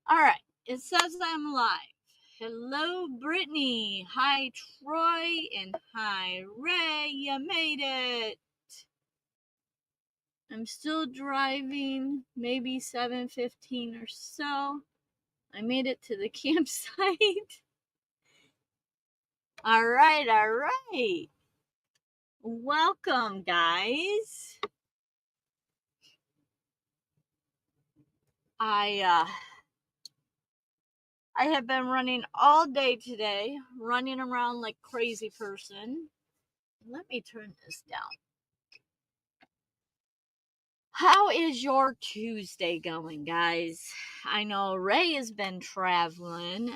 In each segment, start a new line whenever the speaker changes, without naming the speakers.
All right, it says I'm live. Hello, Brittany. Hi, Troy, and hi, Ray. You made it. I'm still driving, maybe 7:15 or so. I made it to the campsite. All right. Welcome, guys. I have been running all day today, running around like a crazy person. Let me turn this down. How is your Tuesday going, guys? I know Ray has been traveling.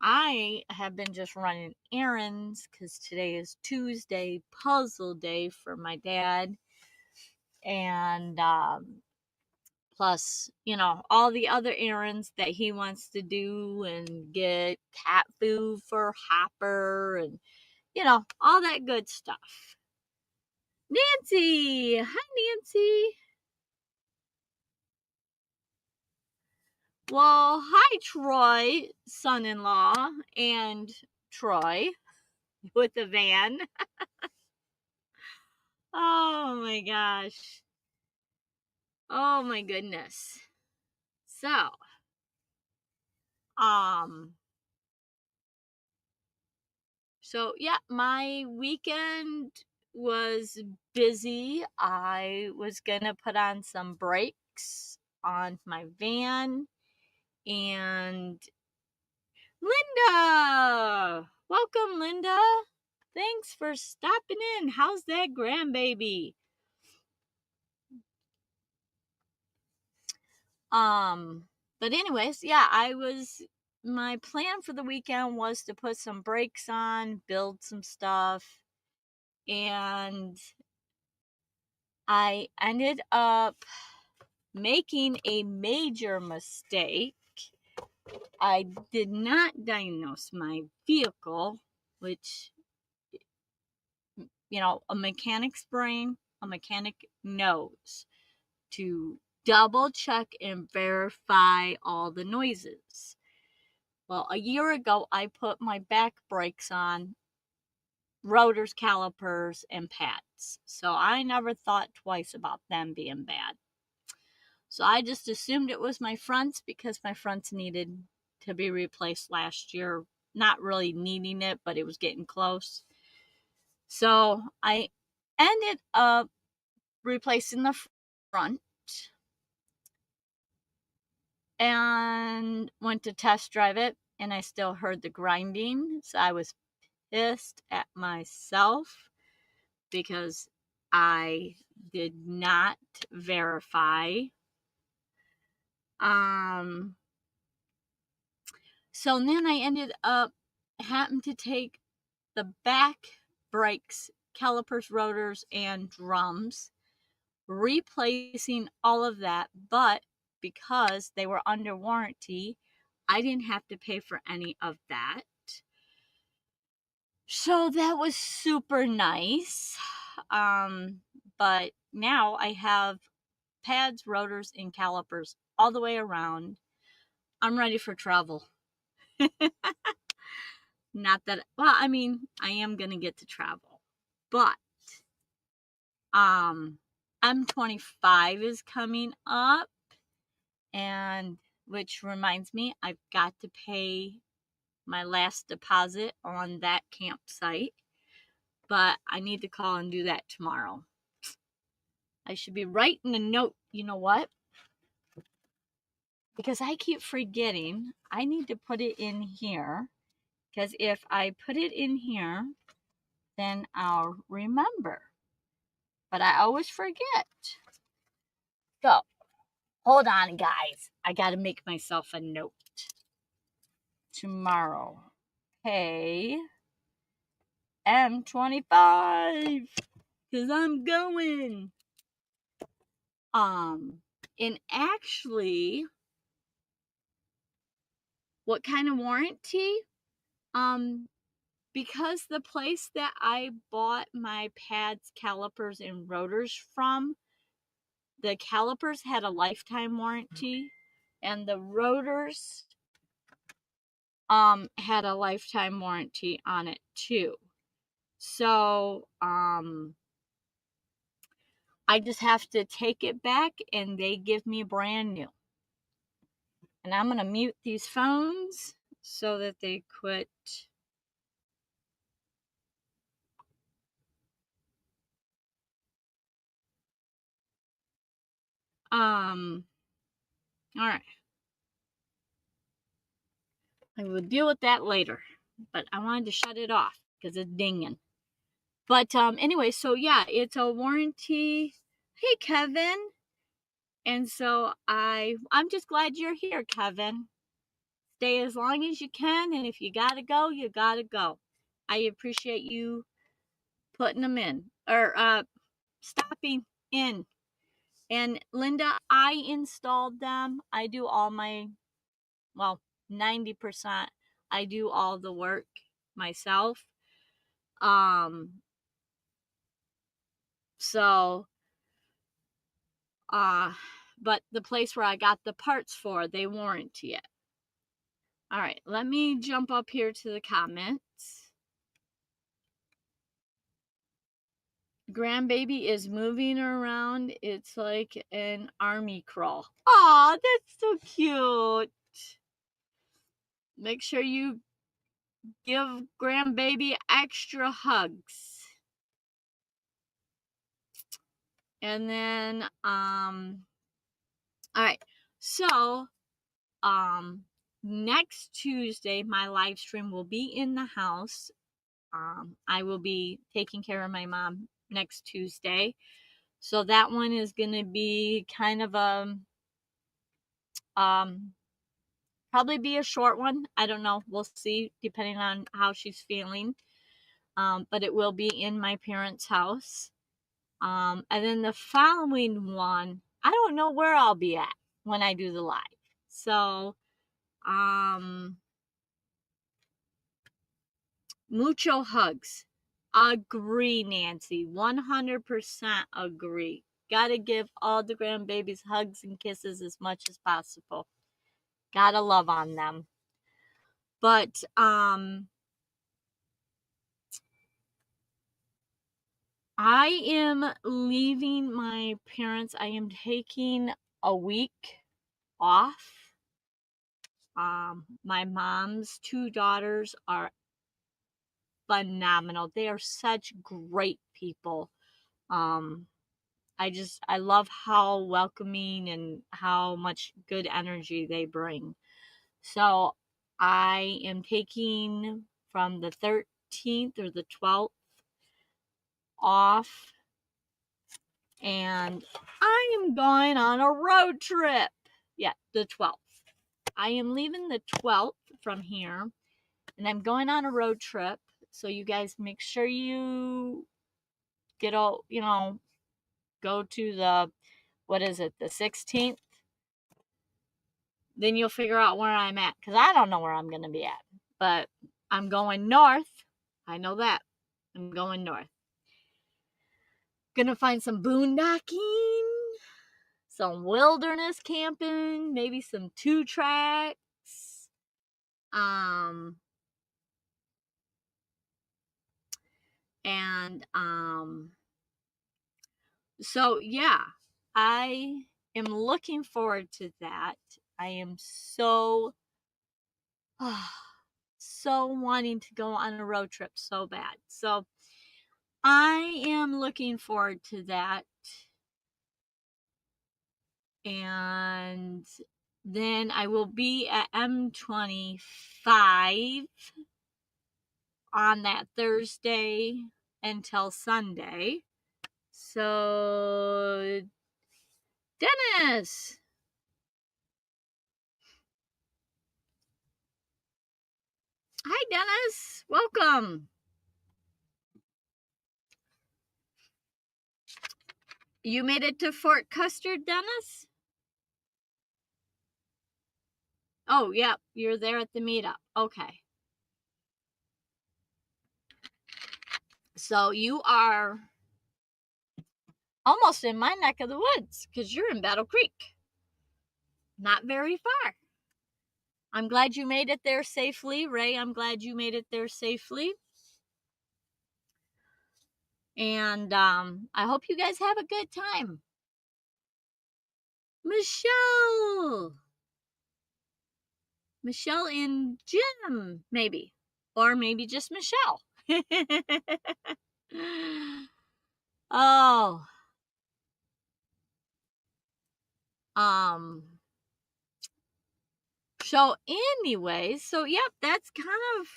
I have been just running errands because today is Tuesday puzzle day for my dad. And plus, all the other errands that he wants to do and get cat food for Hopper and, all that good stuff. Nancy! Hi, Nancy! Well, hi, Troy, son-in-law, and Troy with the van. Oh my gosh. Oh my goodness. So, um, yeah, my weekend was busy. I was gonna put on some brakes on my van, and Linda! Welcome, Linda! Thanks for stopping in. How's that grandbaby? But anyways, yeah, my plan for the weekend was to put some brakes on, build some stuff, and I ended up making a major mistake. I did not diagnose my vehicle, which, a mechanic's brain, a mechanic knows to double check and verify all the noises. Well, a year ago, I put my back brakes on, rotors, calipers, and pads. So I never thought twice about them being bad. So I just assumed it was my fronts because my fronts needed to be replaced last year. Not really needing it, but it was getting close. So I ended up replacing the front and went to test drive it, and I still heard the grinding. So I was pissed at myself because I did not verify. So then I ended up having to take the back brakes, calipers, rotors, and drums, replacing all of that, but because they were under warranty, I didn't have to pay for any of that. So that was super nice. But now I have pads, rotors, and calipers all the way around. I'm ready for travel. Not that, well, I mean, I am going to get to travel, but M25 is coming up, and which reminds me, I've got to pay my last deposit on that campsite, but I need to call and do that tomorrow. I should be writing a note. You know what? Because I keep forgetting, I need to put it in here. Because if I put it in here, then I'll remember. But I always forget. So, hold on, guys. I got to make myself a note. Tomorrow. Hey, M25. Because I'm going. And actually, what kind of warranty? Because the place that I bought my pads, calipers, and rotors from, the calipers had a lifetime warranty, and the rotors had a lifetime warranty on it too. So I just have to take it back and they give me brand new. And I'm going to mute these phones so that they quit. All right. I will deal with that later, but I wanted to shut it off because it's dinging. But anyway, so yeah, it's a warranty. Hey, Kevin. And so I'm just glad you're here, Kevin. Stay as long as you can, and if you gotta go, you gotta go. I appreciate you putting them in or stopping in. And Linda, I installed them. I do all my, well, 90%. I do all the work myself. So but the place where I got the parts for, they warranty it. All right, let me jump up here to the comments. Grandbaby is moving around. It's like an army crawl. Aw, that's so cute. Make sure you give grandbaby extra hugs. And then, all right. So, next Tuesday, my live stream will be in the house. I will be taking care of my mom next Tuesday. So that one is going to be kind of a, probably be a short one. I don't know. We'll see depending on how she's feeling. But it will be in my parents' house. And then the following one, I don't know where I'll be at when I do the live. So, mucho hugs. Agree, Nancy. 100% agree. Gotta give all the grandbabies hugs and kisses as much as possible. Gotta love on them. But, I am leaving my parents. I am taking a week off. My mom's 2 daughters are phenomenal. They are such great people. I love how welcoming and how much good energy they bring. So I am taking from the 13th or the 12th off, and I am going on a road trip. Yeah, the 12th. I am leaving the 12th from here, and I'm going on a road trip. So you guys make sure you get all, go to the, what is it, the 16th? Then you'll figure out where I'm at, because I don't know where I'm going to be at. But I'm going north. I know that. I'm going north. Gonna find some boondocking, some wilderness camping, maybe some 2-tracks. So yeah, I am looking forward to that. I am so wanting to go on a road trip so bad. So I am looking forward to that. And then I will be at M25 on that Thursday until Sunday. So, Dennis. Hi, Dennis. Welcome. You made it to Fort Custer, Dennis? Oh, yeah, you're there at the meetup. Okay. So you are almost in my neck of the woods because you're in Battle Creek. not very far. I'm glad you made it there safely, Ray. I'm glad you made it there safely. And I hope you guys have a good time. Michelle and Jim, maybe. Or maybe just Michelle. Oh. So anyways, so yep, that's kind of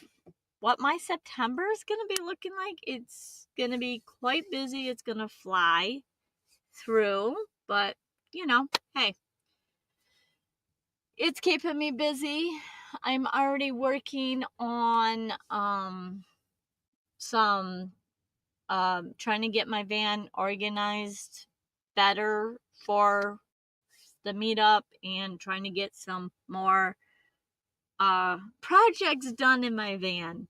what my September is going to be looking like. It's going to be quite busy. It's going to fly through, but you know, hey, it's keeping me busy. I'm already working on some trying to get my van organized better for the meetup and trying to get some more projects done in my van.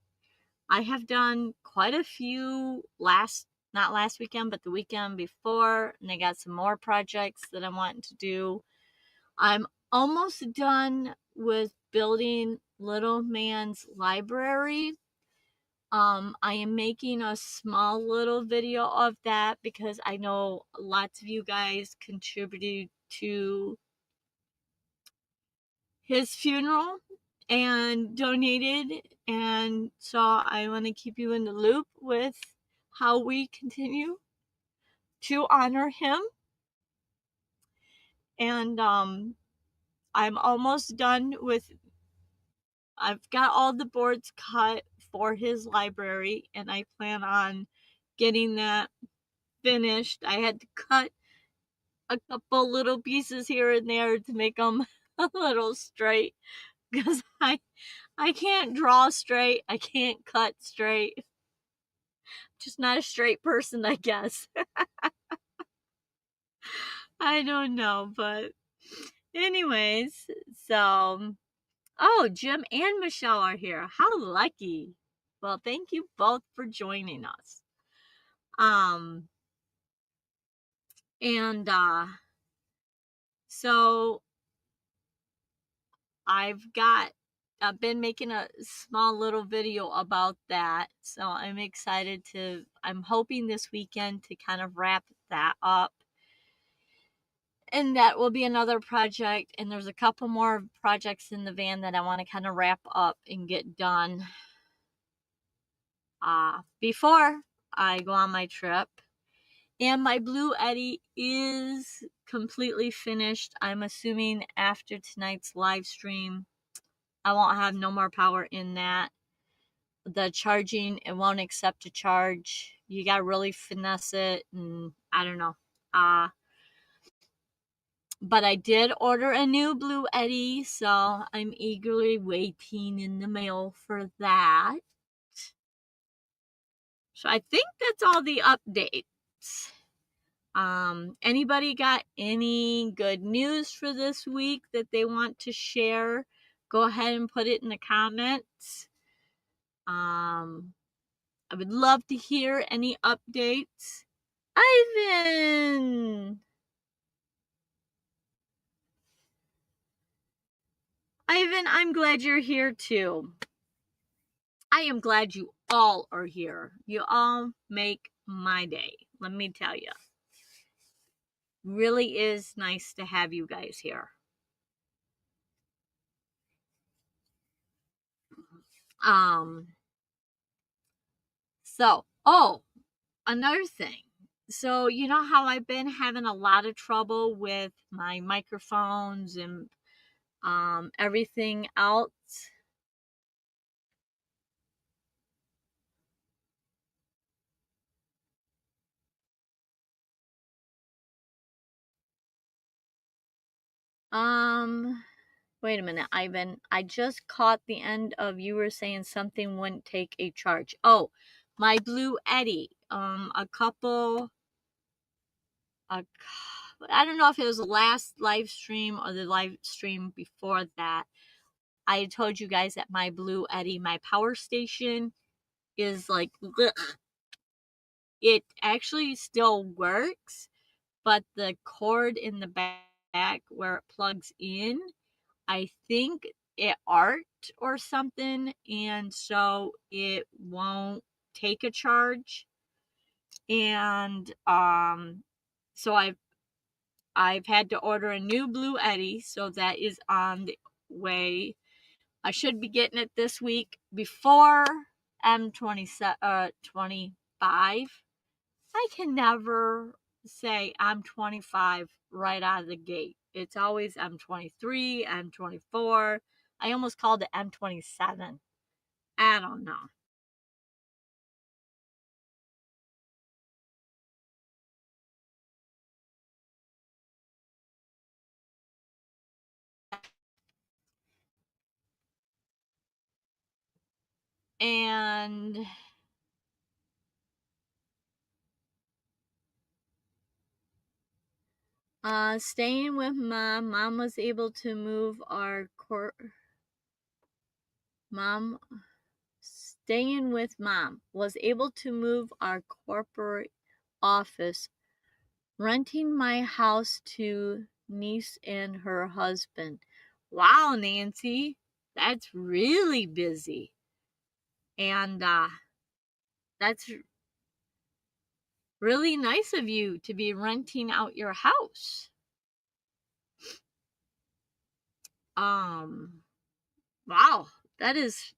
I have done quite a few not last weekend, but the weekend before, and I got some more projects that I'm wanting to do. I'm almost done with building Little Man's library. I am making a small little video of that because I know lots of you guys contributed to his funeral and donated, and so I want to keep you in the loop with how we continue to honor him. And I'm almost done with, I've got all the boards cut for his library, and I plan on getting that finished. I had to cut a couple little pieces here and there to make them a little straight because I can't draw straight. I can't cut straight. Just not a straight person, I guess. I don't know, but anyways, so oh, Jim and Michelle are here. How lucky. Well, thank you both for joining us. And so I've been making a small little video about that. So I'm excited I'm hoping this weekend to kind of wrap that up. And that will be another project. And there's a couple more projects in the van that I want to kind of wrap up and get done before I go on my trip. And my BLUETTI is completely finished. I'm assuming after tonight's live stream, I won't have no more power in that. The charging, it won't accept a charge. You got to really finesse it, and I don't know. But I did order a new BLUETTI, so I'm eagerly waiting in the mail for that. So I think that's all the updates. Anybody got any good news for this week that they want to share? Go ahead and put it in the comments. I would love to hear any updates. Ivan, I'm glad you're here too. I am glad you all are here. You all make my day. Let me tell you. Really is nice to have you guys here. So, another thing. So, you know how I've been having a lot of trouble with my microphones and everything else? Wait a minute, Ivan. I just caught the end of you were saying something wouldn't take a charge. Oh, my BLUETTI. I don't know if it was the last live stream or the live stream before that. I told you guys that my BLUETTI, my power station, is like, ugh. It actually still works, but the cord in the back back where it plugs in. I think it arced or something, and so it won't take a charge. And so I've had to order a new BLUETTI, so that is on the way. I should be getting it this week before M27 25. I can never say M25 right out of the gate. It's always M23, M24. I almost called it M27. I don't know. And staying with mom. Mom was able to move our mom staying with mom was able to move our corporate office, renting my house to niece and her husband. Wow, Nancy, that's really busy. And that's really nice of you to be renting out your house. Wow, that's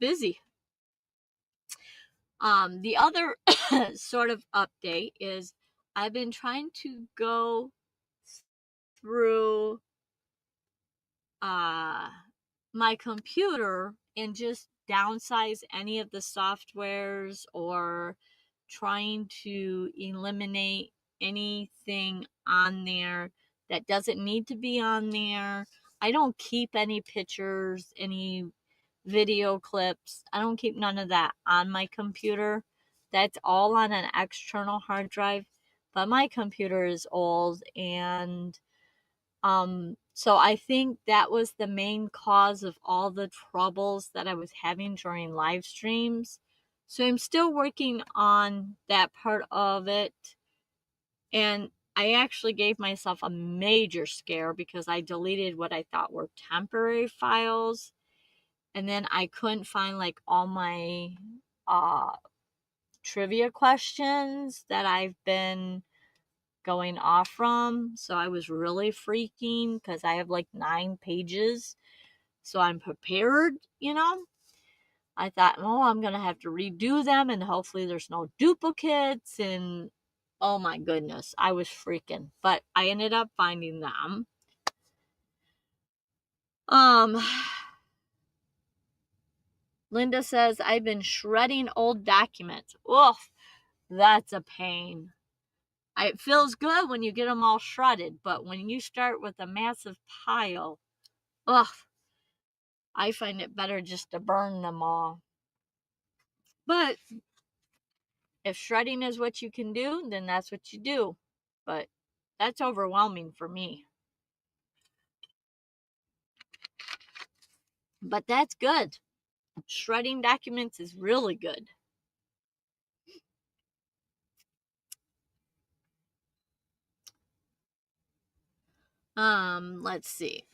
busy. The other sort of update is I've been trying to go through my computer and just downsize any of the softwares, or trying to eliminate anything on there that doesn't need to be on there. I don't keep any pictures, any video clips. I don't keep none of that on my computer. That's all on an external hard drive. But my computer is old, and so I think that was the main cause of all the troubles that I was having during live streams. So I'm still working on that part of it. And I actually gave myself a major scare because I deleted what I thought were temporary files. And then I couldn't find like all my trivia questions that I've been going off from. So I was really freaking because I have like 9 pages. So I'm prepared, you know. I thought, oh, I'm going to have to redo them, and hopefully there's no duplicates. And oh my goodness, I was freaking. But I ended up finding them. Linda says, I've been shredding old documents. Oof, that's a pain. It feels good when you get them all shredded, but when you start with a massive pile, ugh, I find it better just to burn them all. But if shredding is what you can do, then that's what you do. But that's overwhelming for me. But that's good. Shredding documents is really good. Let's see.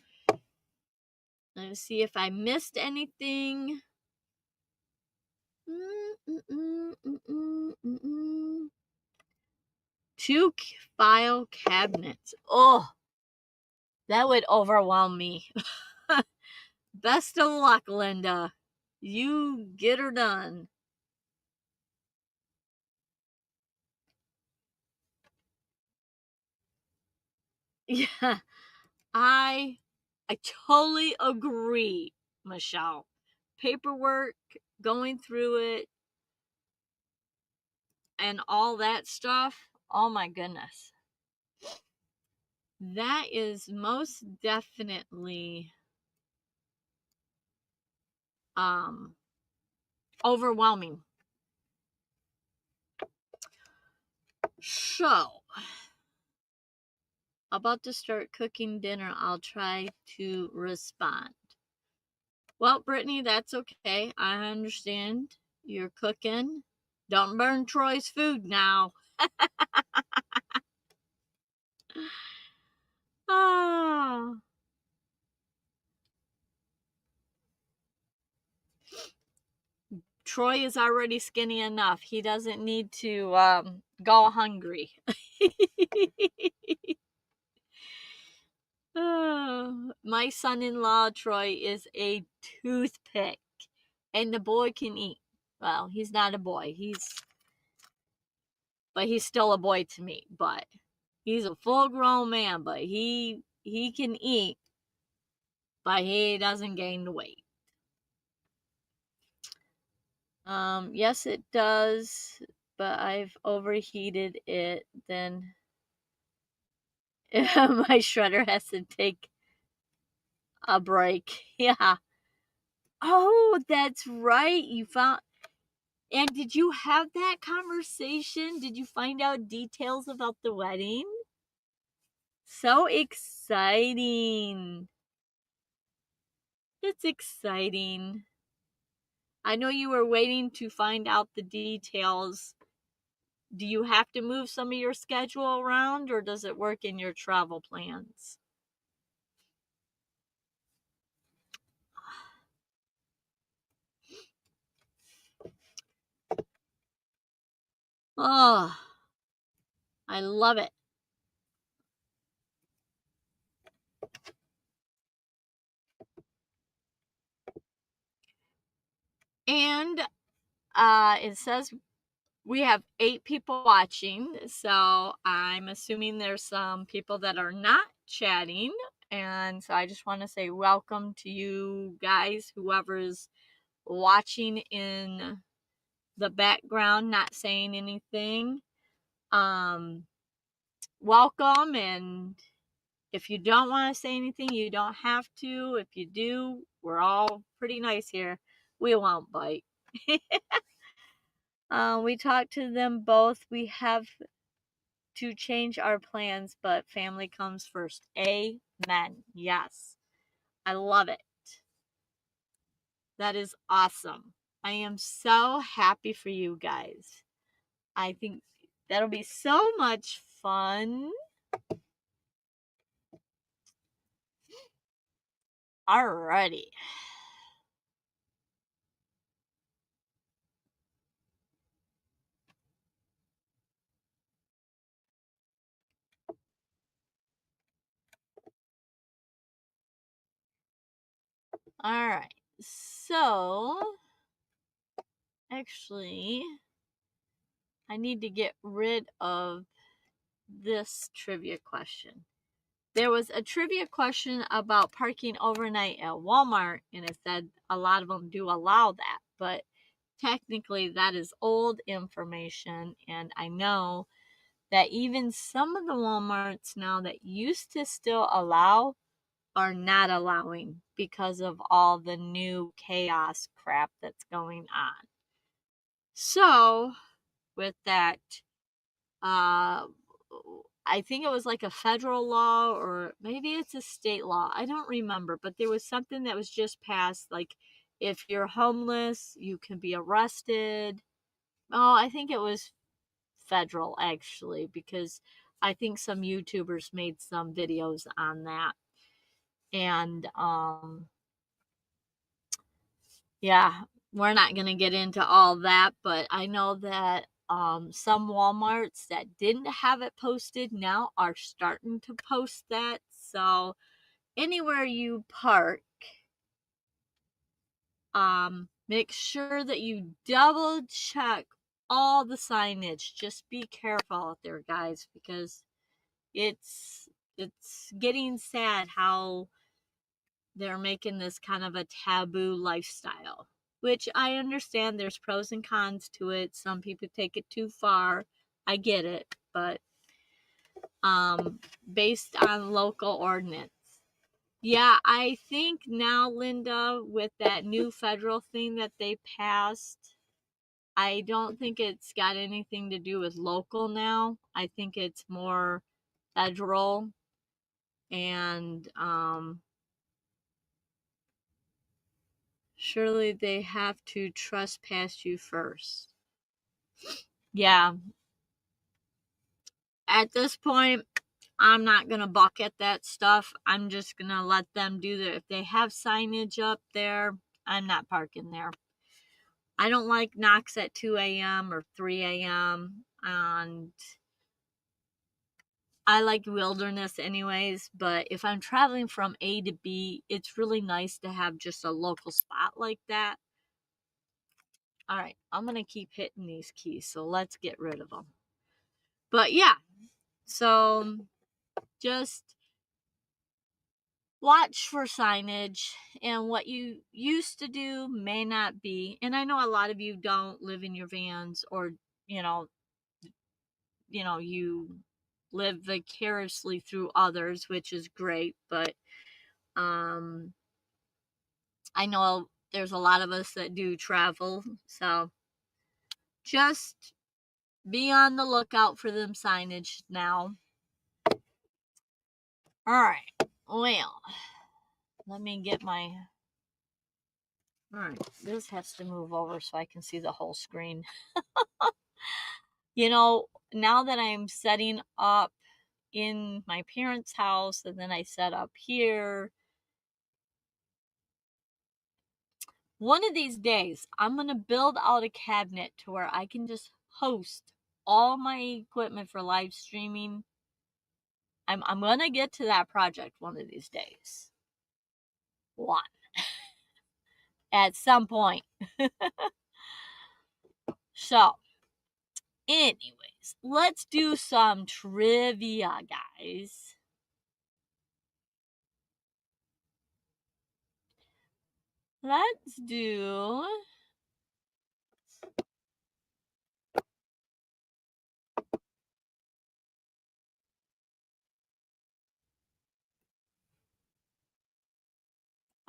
Let's see if I missed anything. 2 file cabinets. Oh, that would overwhelm me. Best of luck, Linda. You get her done. Yeah, I totally agree, Michelle. Paperwork, going through it, and all that stuff. Oh my goodness. That is most definitely overwhelming. So, about to start cooking dinner. I'll try to respond. Well, Brittany, that's okay. I understand you're cooking. Don't burn Troy's food now. Ah. Troy is already skinny enough. He doesn't need to go hungry. My son-in-law, Troy, is a toothpick. And the boy can eat. Well, he's not a boy. But he's still a boy to me. But he's a full-grown man. But he can eat. But he doesn't gain the weight. Yes, it does. But I've overheated it. Then my shredder has to take a break. Yeah. Oh, that's right. You found. And did you have that conversation? Did you find out details about the wedding? So exciting. It's exciting. I know you were waiting to find out the details. Do you have to move some of your schedule around, or does it work in your travel plans? Oh, I love it. And it says we have 8 people watching, so I'm assuming there's some people that are not chatting. And so I just want to say welcome to you guys, whoever's watching in the background, not saying anything. Welcome. And if you don't want to say anything, you don't have to. If you do, we're all pretty nice here. We won't bite. We talked to them both. We have to change our plans, but family comes first. Amen. Yes. I love it. That is awesome. I am so happy for you guys. I think that'll be so much fun. Alrighty. Alright. So, actually, I need to get rid of this trivia question. There was a trivia question about parking overnight at Walmart, and it said a lot of them do allow that, but technically that is old information. And I know that even some of the Walmarts now that used to still allow are not allowing because of all the new chaos crap that's going on. So, with that, I think it was like a federal law, or maybe it's a state law. I don't remember, but there was something that was just passed. Like, if you're homeless, you can be arrested. Oh, I think it was federal, actually, because I think some YouTubers made some videos on that. And yeah, we're not going to get into all that, but I know that some Walmarts that didn't have it posted now are starting to post that. So anywhere you park, make sure that you double check all the signage. Just be careful out there, guys, because it's getting sad how they're making this kind of a taboo lifestyle, which I understand there's pros and cons to it. Some people take it too far. I get it, but based on local ordinance. Yeah, I think now, Linda, with that new federal thing that they passed, I don't think it's got anything to do with local now. I think it's more federal. And surely they have to trespass you first. Yeah. At this point, I'm not going to bucket that stuff. I'm just going to let them do that. If they have signage up there, I'm not parking there. I don't like knocks at 2 a.m. or 3 a.m. and I like wilderness anyways, but if I'm traveling from A to B, it's really nice to have just a local spot like that. All right, I'm going to keep hitting these keys, so let's get rid of them. But yeah, so just watch for signage, and what you used to do may not be. And I know a lot of you don't live in your vans, or you know, you live vicariously through others, which is great, but I know there's a lot of us that do travel, so just be on the lookout for them signage now. All right, well, let me get my. All right, this has to move over so I can see the whole screen. Now that I'm setting up in my parents' house and then I set up here, one of these days I'm going to build out a cabinet to where I can just host all my equipment for live streaming. I'm going to get to that project one of these days. One. At some point. So, anyways, let's do some trivia, guys. Let's do.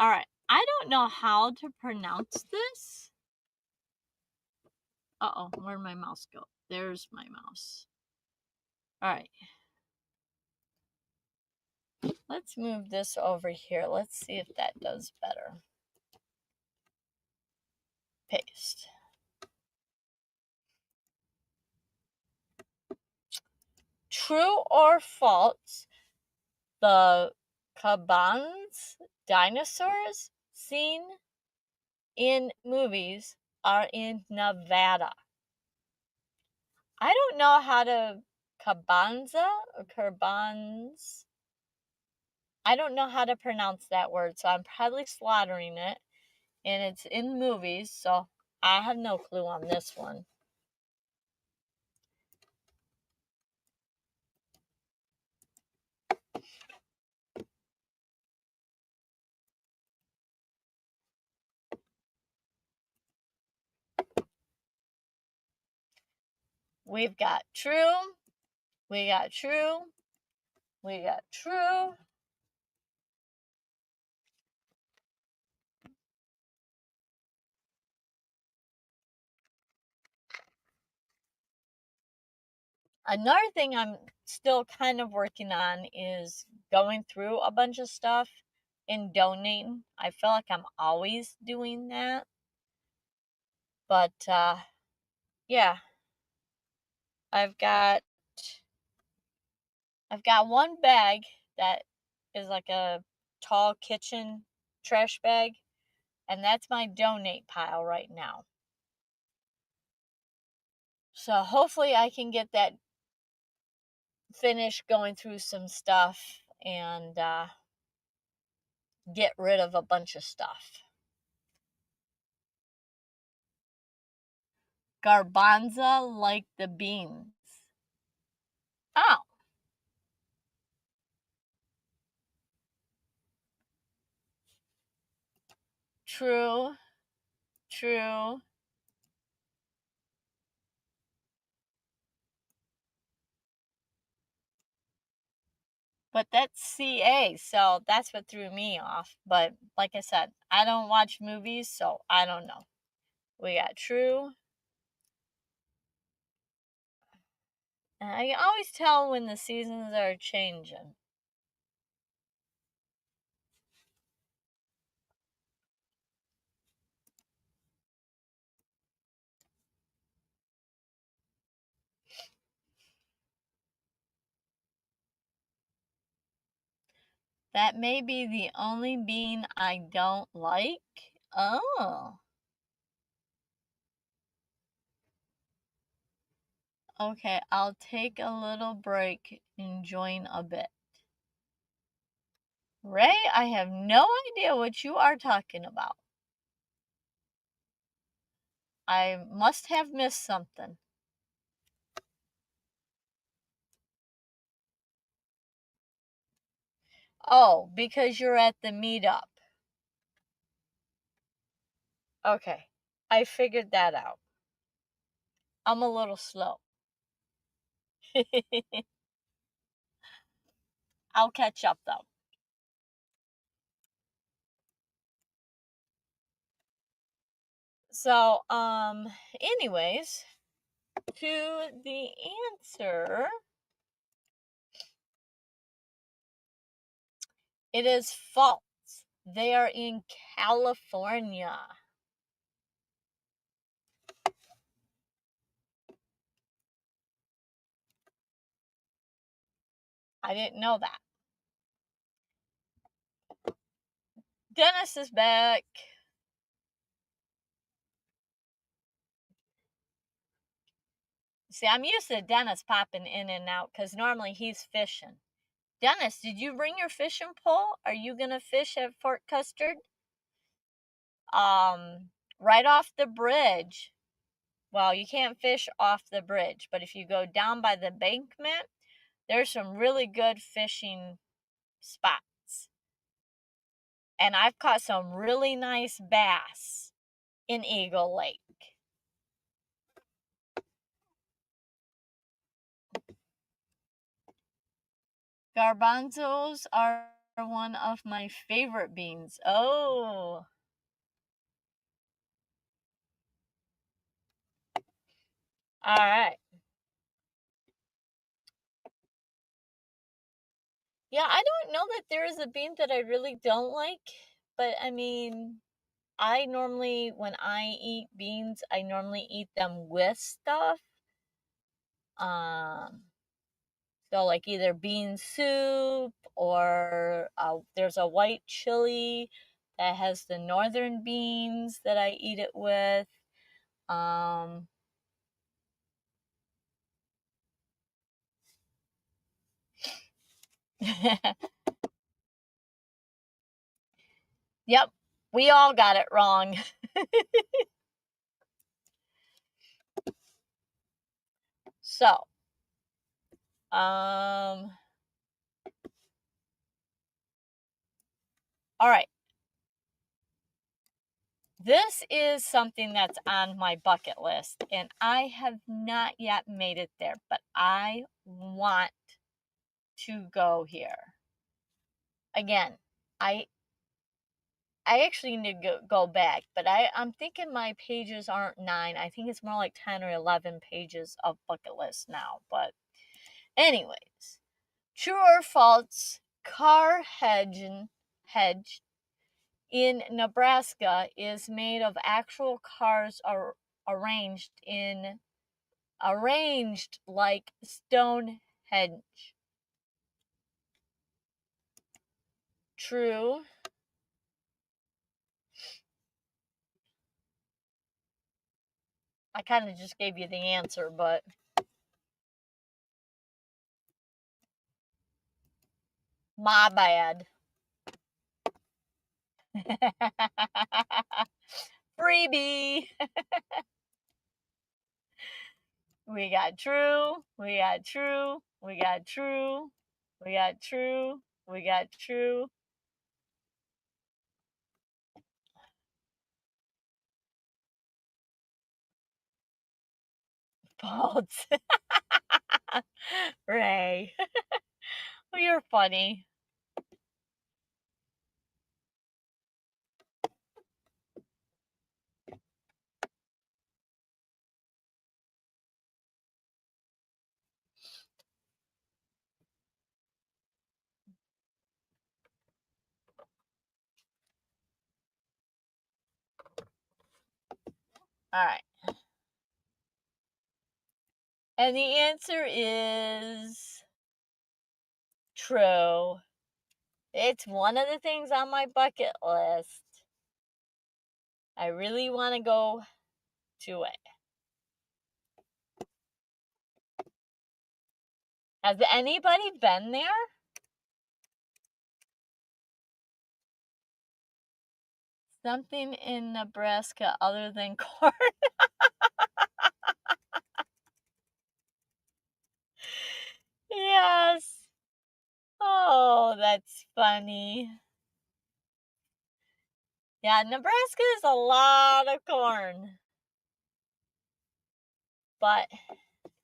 All right. I don't know how to pronounce this. Uh-oh, where'd my mouse go? There's my mouse. All right. Let's move this over here. Let's see if that does better. Paste. True or false? The cabanas dinosaurs seen in movies are in Nevada. I don't know how to cabanza or cabans. I don't know how to pronounce that word, so I'm probably slaughtering it. And it's in movies, so I have no clue on this one. We've got true. We got true. We got true. Another thing I'm still kind of working on is going through a bunch of stuff and donating. I feel like I'm always doing that. But yeah. I've got one bag that is like a tall kitchen trash bag, and that's my donate pile right now. So hopefully I can get that finished going through some stuff and get rid of a bunch of stuff. Garbanza like the beans. Oh. True. True. But that's CA, so that's what threw me off. But like I said, I don't watch movies, so I don't know. We got true. And I can always tell when the seasons are changing. That may be the only bean I don't like. Oh. Okay, I'll take a little break and join a bit. Ray, I have no idea what you are talking about. I must have missed something. Oh, because you're at the meetup. Okay, I figured that out. I'm a little slow. I'll catch up though. So, anyways, to the answer, it is false. They are in California. I didn't know that. Dennis is back. See, I'm used to Dennis popping in and out because normally he's fishing. Dennis, did you bring your fishing pole? Are you going to fish at Fort Custard? Right off the bridge. Well, you can't fish off the bridge, but if you go down by the embankment, there's some really good fishing spots. And I've caught some really nice bass in Eagle Lake. Garbanzos are one of my favorite beans. Oh. All right. Yeah, I don't know that there is a bean that I really don't like, but I mean, I normally, when I eat beans, I normally eat them with stuff. Um, so like either bean soup or there's a white chili that has the northern beans that I eat it with. Um, yep, we all got it wrong. So, all right. This is something that's on my bucket list, and I have not yet made it there, but I want to go here. Again, I actually need to go back, but I'm thinking my pages aren't 9. I think it's more like 10 or 11 pages of bucket list now. But anyways, true or false, car hedge in Nebraska is made of actual cars arranged like Stonehenge. True. I kind of just gave you the answer, but my bad. Freebie. We got true. We got true. We got true. We got true. We got true. False. Ray. You're funny. All right. And the answer is true. It's one of the things on my bucket list. I really want to go to it. Has anybody been there? Something in Nebraska other than corn. Yes. Oh, that's funny. Yeah, Nebraska is a lot of corn. But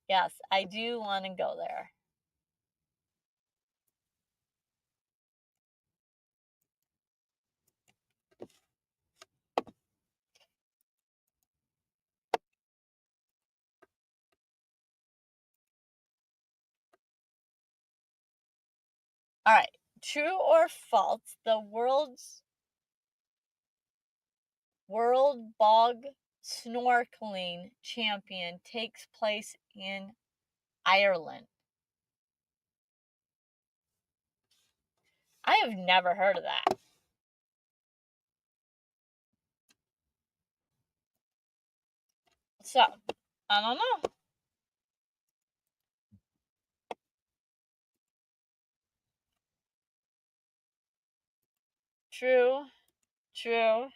yes, I do want to go there. All right. True or false? The world bog snorkeling champion takes place in Ireland. I have never heard of that. So, I don't know. True. True.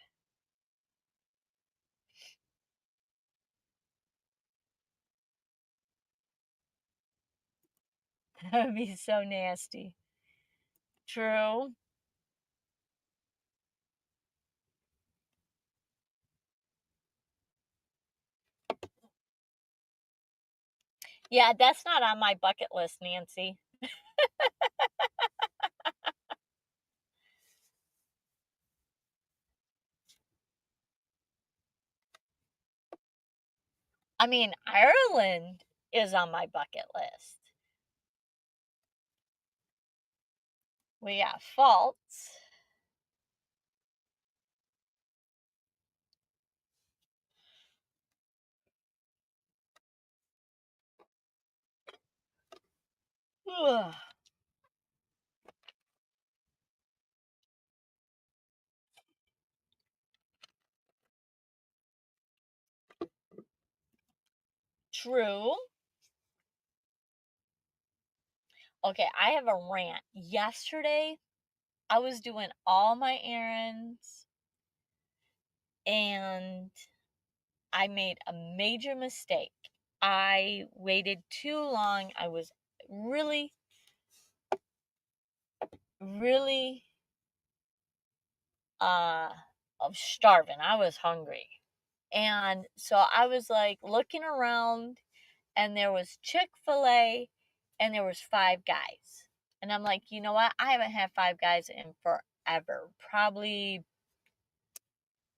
That would be so nasty. True. Yeah, that's not on my bucket list, Nancy. I mean, Ireland is on my bucket list. We got faults. Ugh. True. Okay, I have a rant. Yesterday, I was doing all my errands and I made a major mistake. I waited too long. I was really, really uh starving. I was hungry. And so I was like looking around and there was Chick-fil-A and there was Five Guys. And I'm like, you know what? I haven't had Five Guys in forever. Probably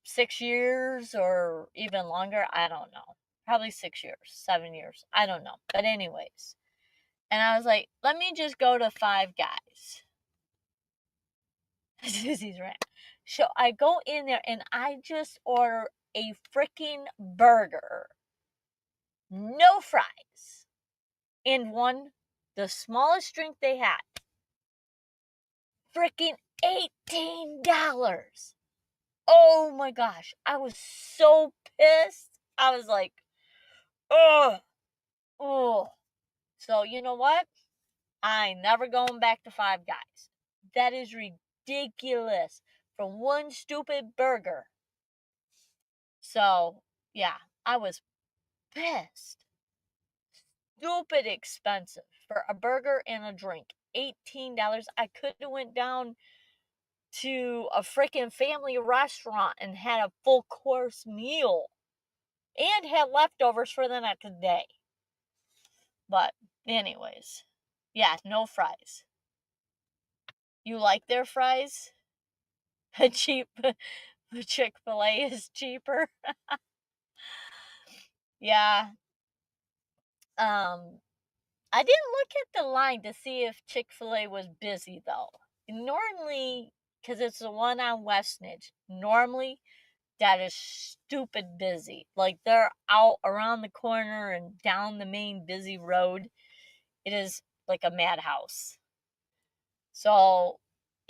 6 years or even longer. I don't know. Probably 6 years, 7 years. I don't know. But anyways. And I was like, let me just go to Five Guys. Suzy's right. So I go in there and I just order a freaking burger. No fries. And the smallest drink they had. Freaking $18. Oh my gosh. I was so pissed. I was like, ugh. Oh. So you know what? I ain't never going back to Five Guys. That is ridiculous for one stupid burger. So yeah, I was pissed. Stupid expensive for a burger and a drink. $18. I could have went down to a freaking family restaurant and had a full course meal and had leftovers for the next day. But anyways, yeah, no fries. You like their fries? Cheap. Chick-fil-A is cheaper. Yeah. I didn't look at the line to see if Chick-fil-A was busy though. Normally, because it's the one on Westnedge, normally that is stupid busy. Like they're out around the corner and down the main busy road. It is like a madhouse. So,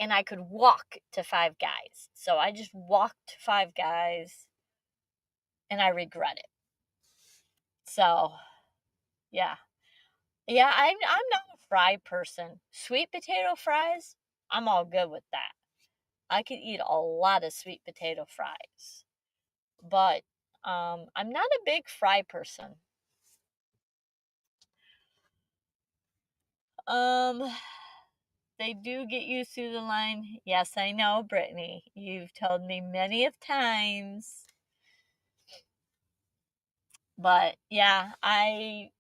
and I could walk to Five Guys. So I just walked to Five Guys, and I regret it. So, yeah. Yeah, I'm not a fry person. Sweet potato fries, I'm all good with that. I could eat a lot of sweet potato fries. But I'm not a big fry person. They do get you through the line. Yes, I know, Brittany. You've told me many of times. But yeah, I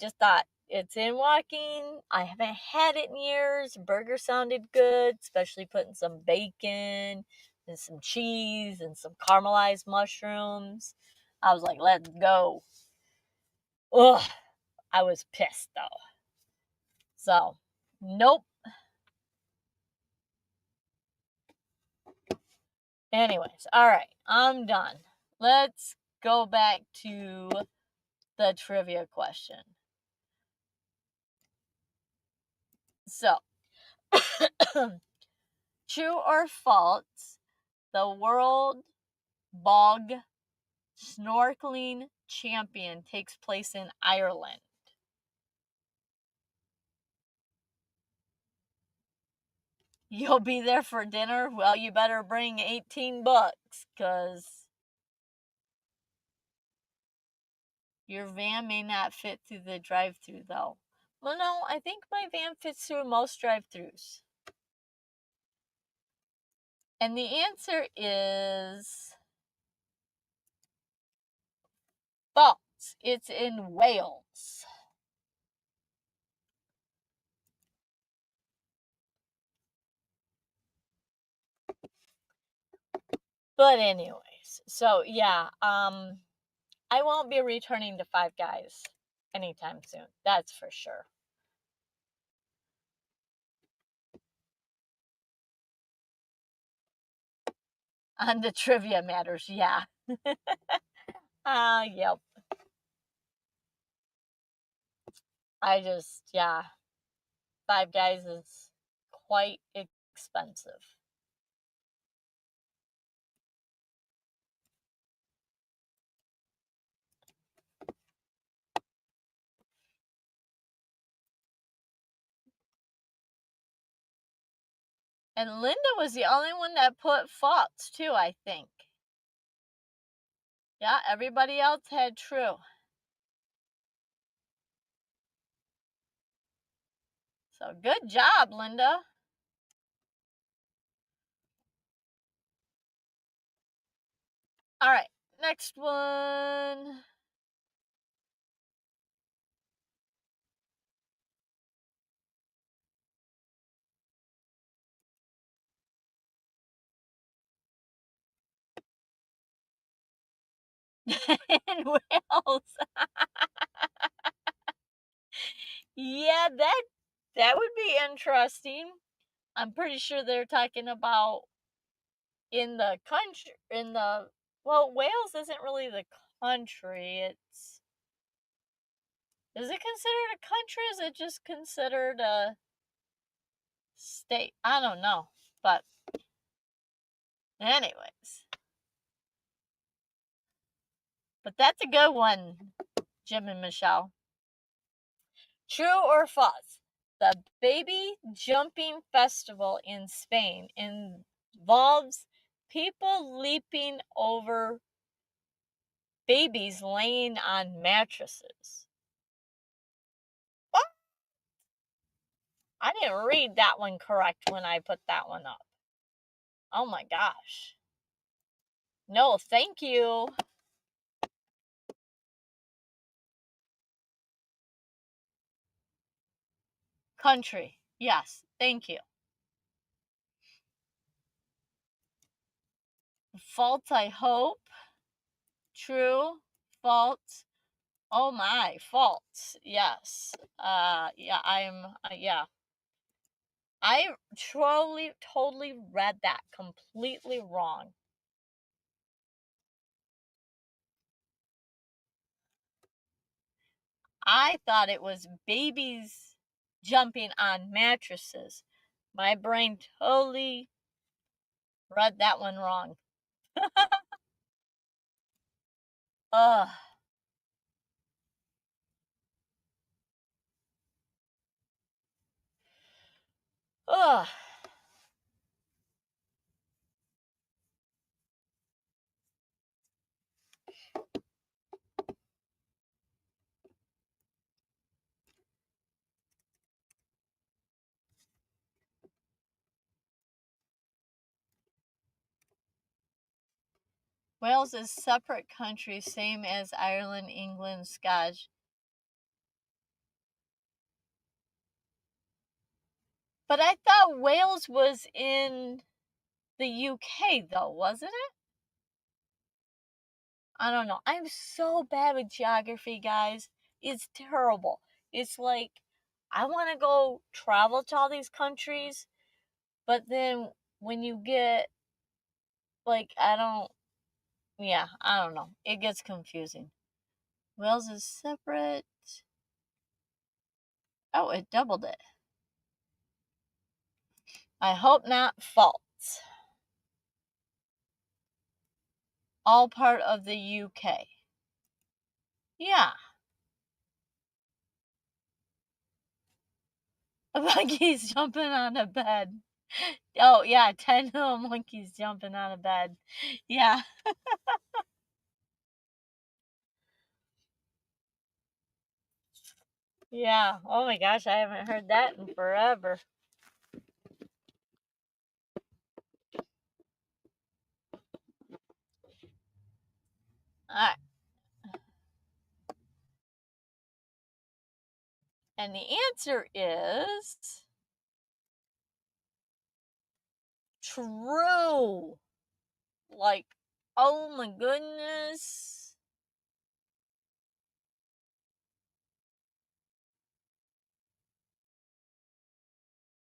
just thought it's in walking. I haven't had it in years. Burger sounded good, especially putting some bacon and some cheese and some caramelized mushrooms. I was like, let's go. Ugh, I was pissed though. So, nope. Anyways, all right, I'm done. Let's go back to the trivia question. So, true or false, the world bog snorkeling champion takes place in Ireland? You'll be there for dinner? Well, you better bring $18 because your van may not fit through the drive-thru though. Well, no, I think my van fits through most drive-thrus. And the answer is false. It's in Wales. But anyways, so yeah, I won't be returning to Five Guys anytime soon. That's for sure. On the trivia matters, yeah. Yep. Yeah. Five Guys is quite expensive. And Linda was the only one that put false too, I think. Yeah, everybody else had true. So good job, Linda. All right, next one. In Wales. Yeah, that would be interesting. I'm pretty sure they're talking about in the country, well, Wales isn't really the country. Is it considered a country? Is it just considered a state? I don't know. But anyways. But that's a good one, Jim and Michelle. True or false? The baby jumping festival in Spain involves people leaping over babies laying on mattresses. What? I didn't read that one correct when I put that one up. Oh my gosh. No, thank you. Country. Yes, thank you. False, I hope. True. False. Oh my, false. Yes. Yeah. I totally read that completely wrong. I thought it was babies jumping on mattresses. My brain totally read that one wrong. Ugh. Ugh. Wales is separate country, same as Ireland, England, Scotch. But I thought Wales was in the UK, though, wasn't it? I don't know. I'm so bad with geography, guys. It's terrible. It's like I want to go travel to all these countries, but then when you get like I don't know. It gets confusing. Wales is separate. Oh, it doubled it. I hope not. False. All part of the UK. Yeah. A monkey's jumping on a bed. Oh, yeah, 10 little monkeys jumping on a bed. Yeah. Yeah. Oh my gosh, I haven't heard that in forever. Alright. And the answer is true. Like, oh my goodness.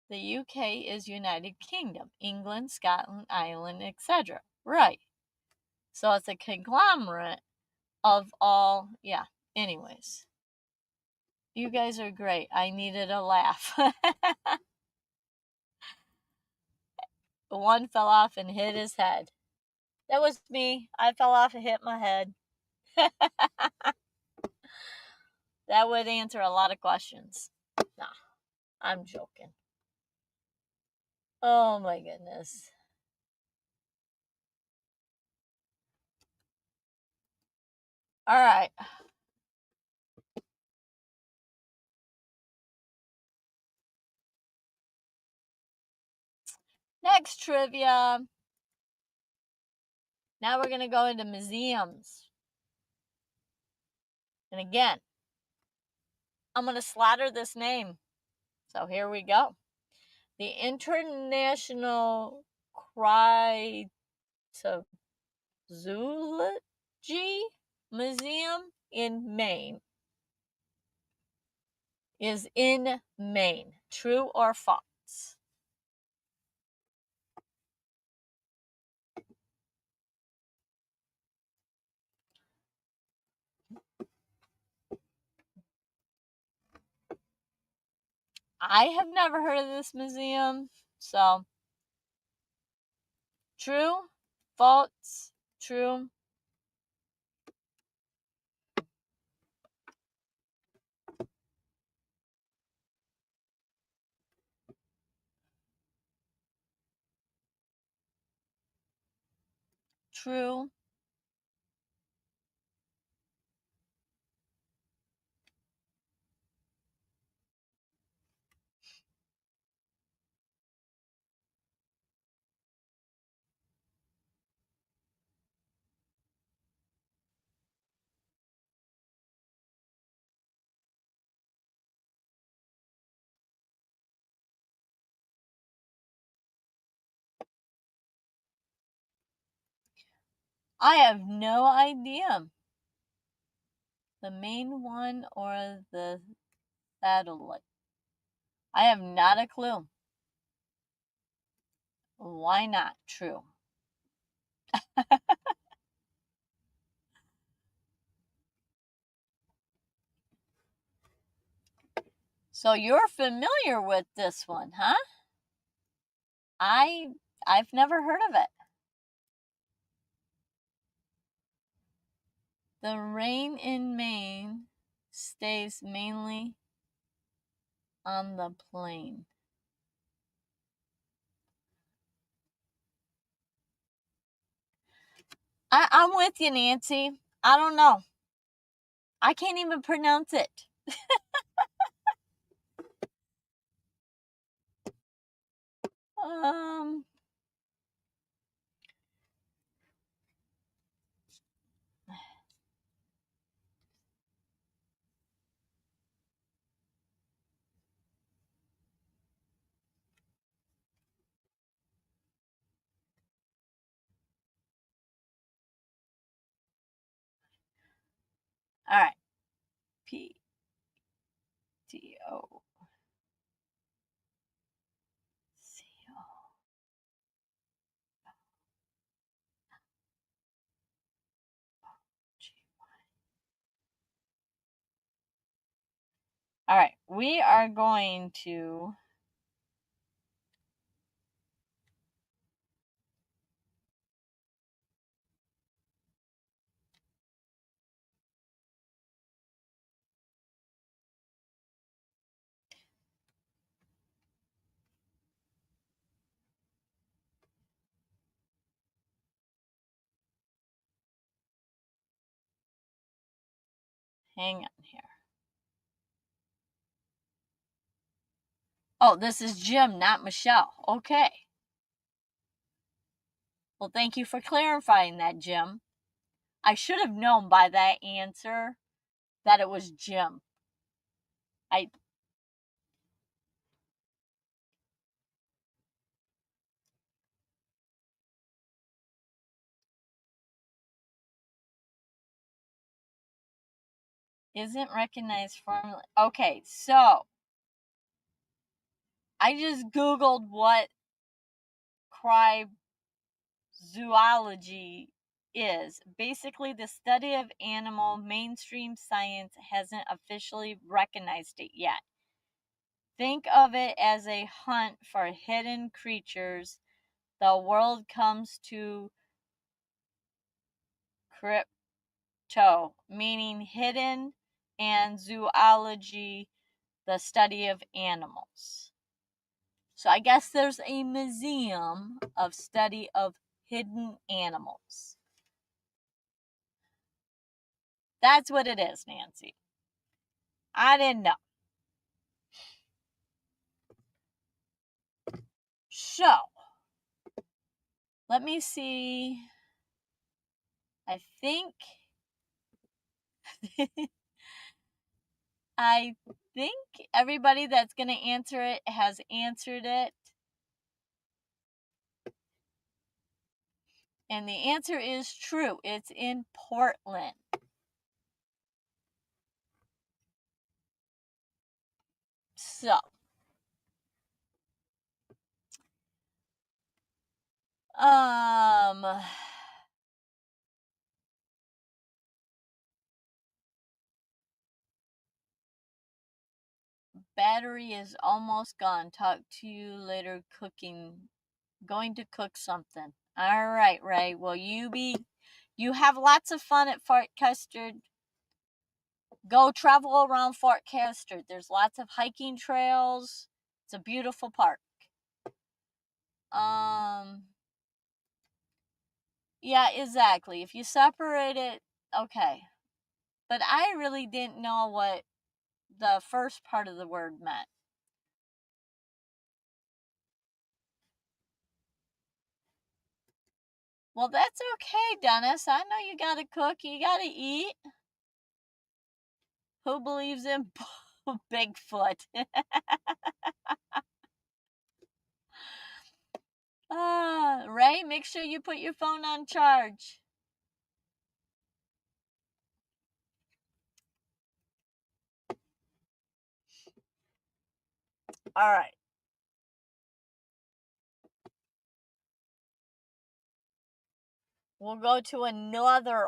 The UK is United Kingdom, England, Scotland, Ireland, etc. Right. So it's a conglomerate of all, yeah. Anyways, you guys are great. I needed a laugh. One fell off and hit his head. That was me. I fell off and hit my head. That would answer a lot of questions. Nah, I'm joking. Oh my goodness. All right. Next trivia. Now we're going to go into museums. And again, I'm going to slaughter this name. So here we go. The International Cryptozoology Museum in Maine is in Maine. True or false? I have never heard of this museum, so true, false, true. True. I have no idea. The main one or the satellite? I have not a clue. Why not? True. So you're familiar with this one, huh? I've never heard of it. The rain in Maine stays mainly on the plain. I'm with you, Nancy. I don't know. I can't even pronounce it. Um, all right. PTO. All right, we are going to hang on here. Oh, this is Jim, not Michelle. Okay. Well, thank you for clarifying that, Jim. I should have known by that answer that it was Jim. Isn't recognized formally. Okay, so I just Googled what cryptozoology is. Basically, the study of animal. Mainstream science hasn't officially recognized it yet. Think of it as a hunt for hidden creatures. The world comes to crypto, meaning hidden, and zoology, the study of animals. So I guess there's a museum of study of hidden animals. That's what it is, Nancy. I didn't know. So, let me see. I think I think everybody that's going to answer it has answered it. And the answer is true. It's in Portland. So, battery is almost gone. Talk to you later. Going to cook something. All right, Ray. Well, you have lots of fun at Fort Custard. Go travel around Fort Custard. There's lots of hiking trails. It's a beautiful park. Yeah, exactly. If you separate it, okay. But I really didn't know what the first part of the word meant. Well, that's okay, Dennis. I know you gotta cook, you gotta eat. Who believes in Bigfoot? Ray, make sure you put your phone on charge. All right. We'll go to another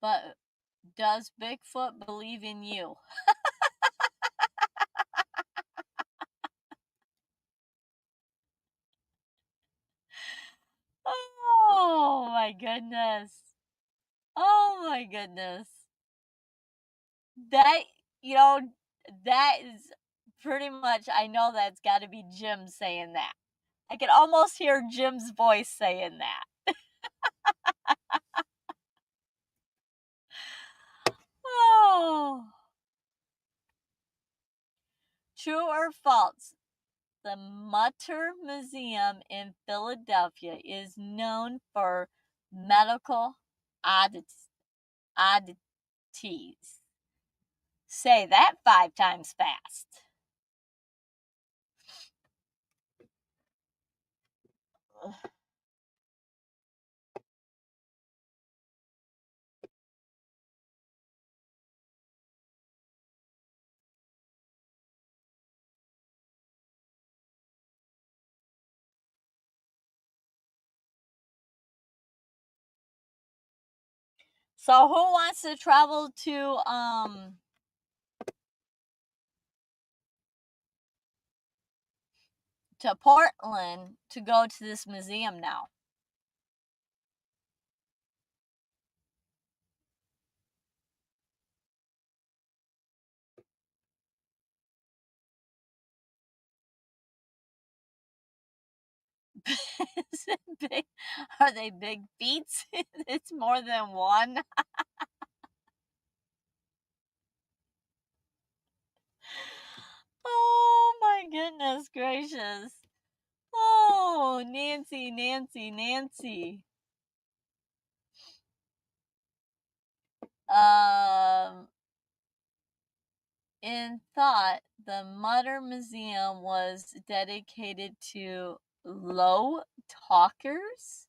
but does Bigfoot believe in you? my goodness. Oh my goodness. That, you know, that is pretty much, I know that's got to be Jim saying that. I can almost hear Jim's voice saying that. Oh. True or false? The Mutter Museum in Philadelphia is known for medical oddities. Say that 5 times fast. So who wants to travel to Portland to go to this museum now? Is it big? Are they big feats? It's more than one. Oh my goodness gracious. Oh, Nancy, Nancy, Nancy. Um, in thought, the Mutter Museum was dedicated to low talkers.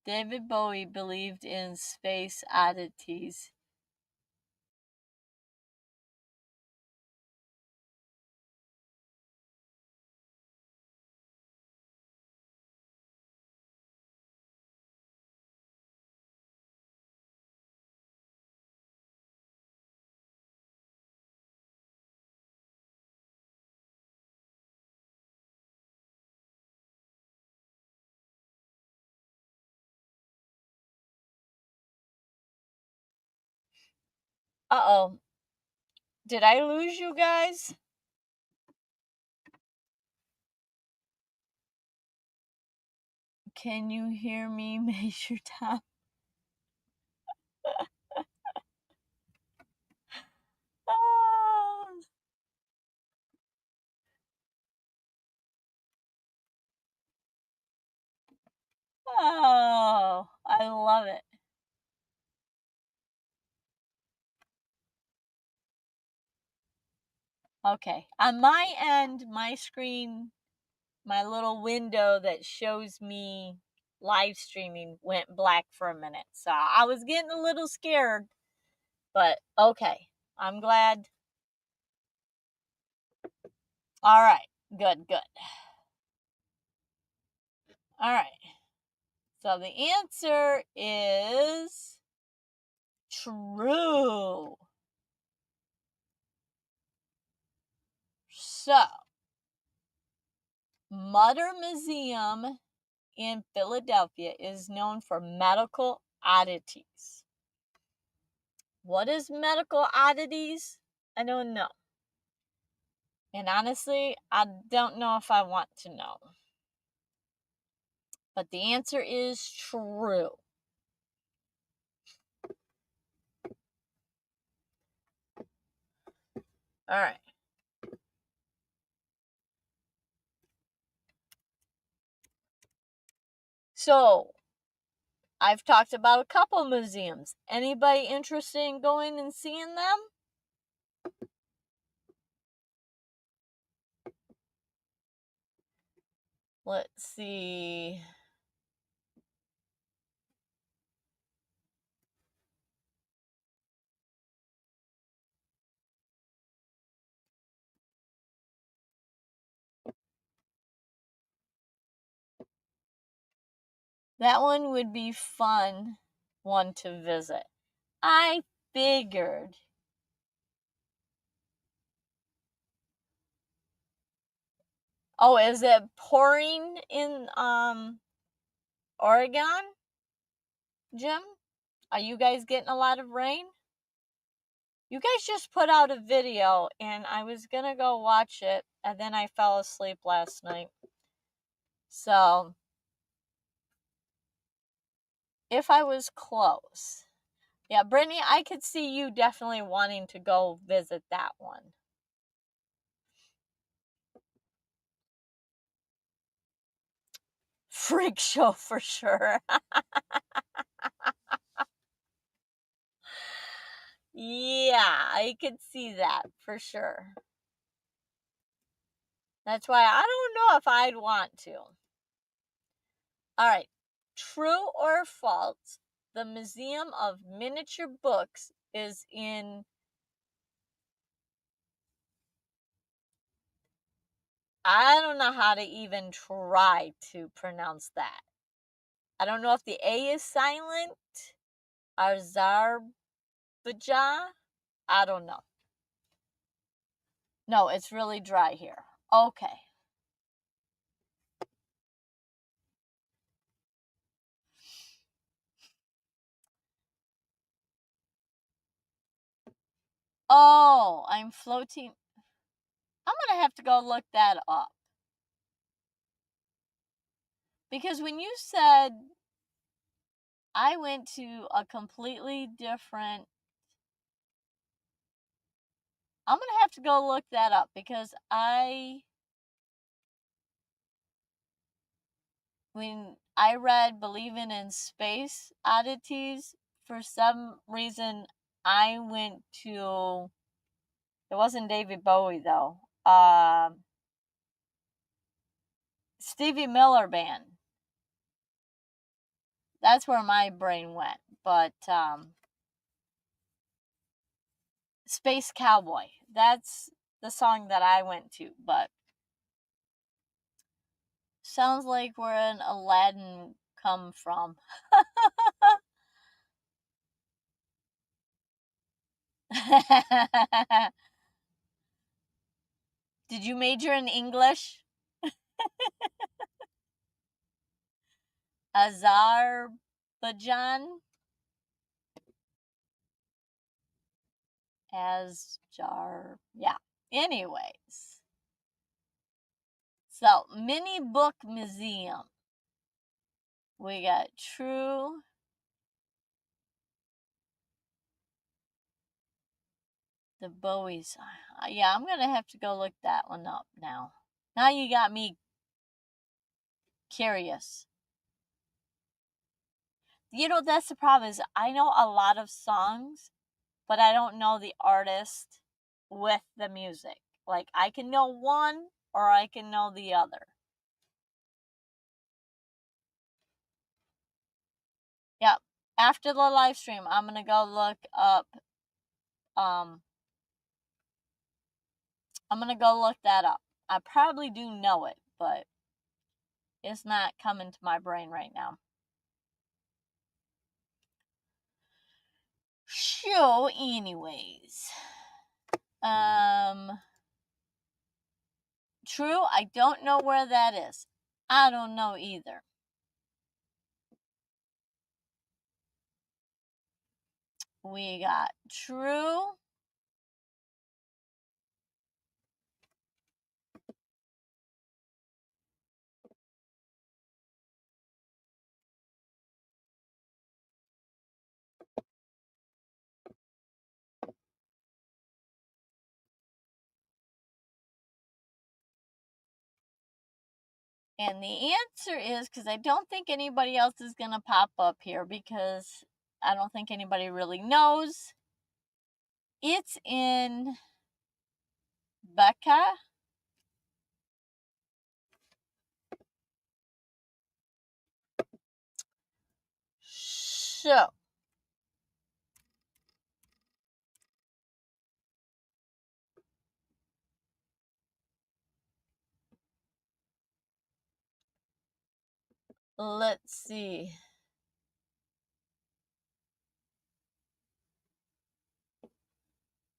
David Bowie believed in space oddities. Uh-oh. Did I lose you guys? Can you hear me, Major Tom? Oh, oh, I love it. Okay. On my end, my screen, my little window that shows me live streaming went black for a minute. So I was getting a little scared, but okay. I'm glad. All right. Good, good. All right. So the answer is true. So, Mutter Museum in Philadelphia is known for medical oddities. What is medical oddities? I don't know. And honestly, I don't know if I want to know. But the answer is true. All right. So, I've talked about a couple museums. Anybody interested in going and seeing them? Let's see. That one would be fun one to visit. I figured. Oh, is it pouring in Oregon, Jim? Are you guys getting a lot of rain? You guys just put out a video and I was gonna go watch it and then I fell asleep last night. So, if I was close. Yeah, Brittany, I could see you definitely wanting to go visit that one. Freak show for sure. Yeah, I could see that for sure. That's why I don't know if I'd want to. All right. True or false? The Museum of Miniature Books is in. I don't know how to even try to pronounce that. I don't know if the A is silent. Azerbaijan? I don't know. No, it's really dry here. Okay. Oh, I'm floating. I'm going to have to go look that up. Because when you said I went to a completely different. I'm going to have to go look that up because when I read Believing in Space Oddities, for some reason I went to. It wasn't David Bowie though. Stevie Miller Band. That's where my brain went. But Space Cowboy. That's the song that I went to. But sounds like where an Aladdin come from. Did you major in English? Azerbaijan? Yeah. Anyways. So, Mini Book Museum. We got true. The Bowie song. Yeah, I'm going to have to go look that one up now. Now you got me curious. You know, that's the problem is I know a lot of songs, but I don't know the artist with the music. Like, I can know one or I can know the other. Yep. After the live stream, I'm going to go look up. I'm going to go look that up. I probably do know it, but it's not coming to my brain right now. So, anyways. True, I don't know where that is. I don't know either. We got true. And the answer is, because I don't think anybody else is going to pop up here because I don't think anybody really knows. It's in Becca. So, let's see.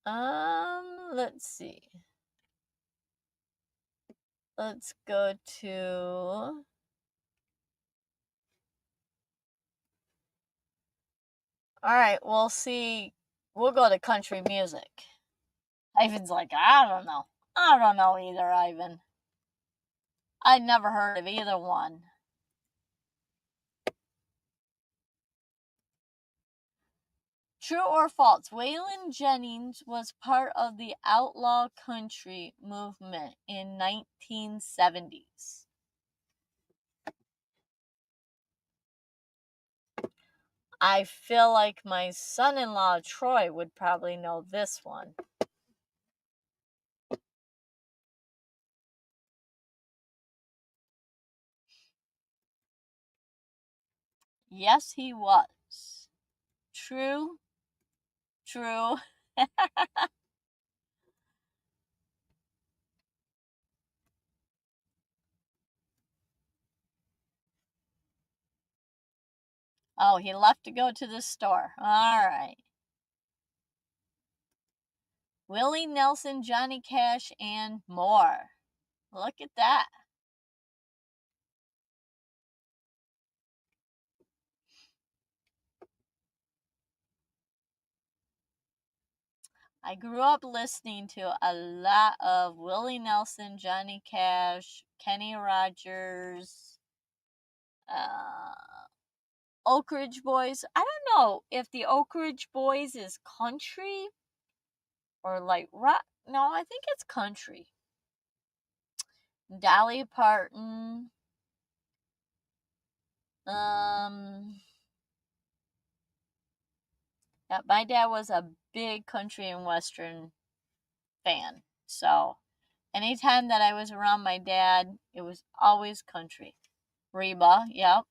Let's see. let's go to... Alright, we'll see. We'll go to country music. Ivan's like, I don't know. I don't know either, Ivan. I'd never heard of either one. True or false? Waylon Jennings was part of the outlaw country movement in 1970s. I feel like my son-in-law Troy would probably know this one. Yes, he was. True. True. Oh, he left to go to the store. All right. Willie Nelson, Johnny Cash, and more. Look at that. I grew up listening to a lot of Willie Nelson, Johnny Cash, Kenny Rogers, Oak Ridge Boys. I don't know if the Oak Ridge Boys is country or like rock. No, I think it's country. Dolly Parton. Yeah, my dad was a big country and western fan. So anytime that I was around my dad, it was always country. Reba, yep.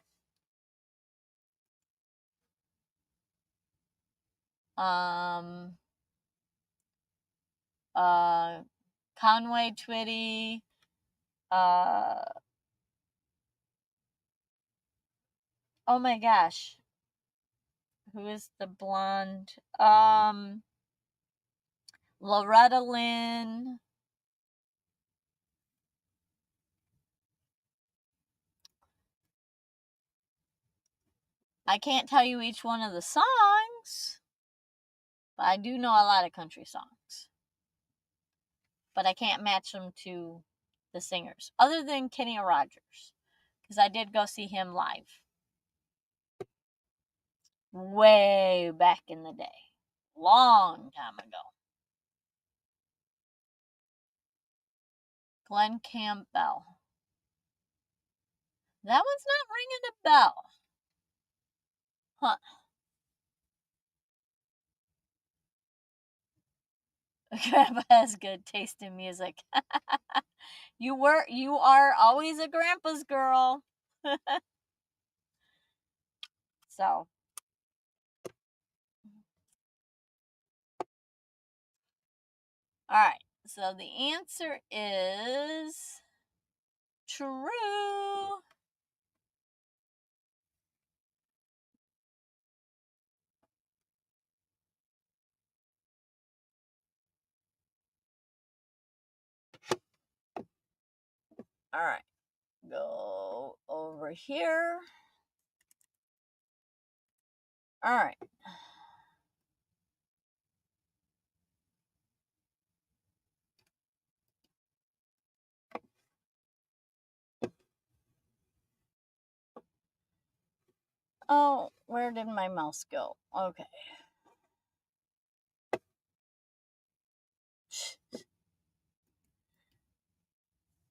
Conway Twitty, oh my gosh, who is the blonde? Loretta Lynn. I can't tell you each one of the songs, but I do know a lot of country songs. But I can't match them to the singers, other than Kenny Rogers, because I did go see him live. Way back in the day. Long time ago. Glenn Campbell. That one's not ringing a bell. Huh. Grandpa has good taste in music. You are always a grandpa's girl. So. Alright. So the answer is true. Alright. Go over here. Alright. Oh, where did my mouse go? Okay.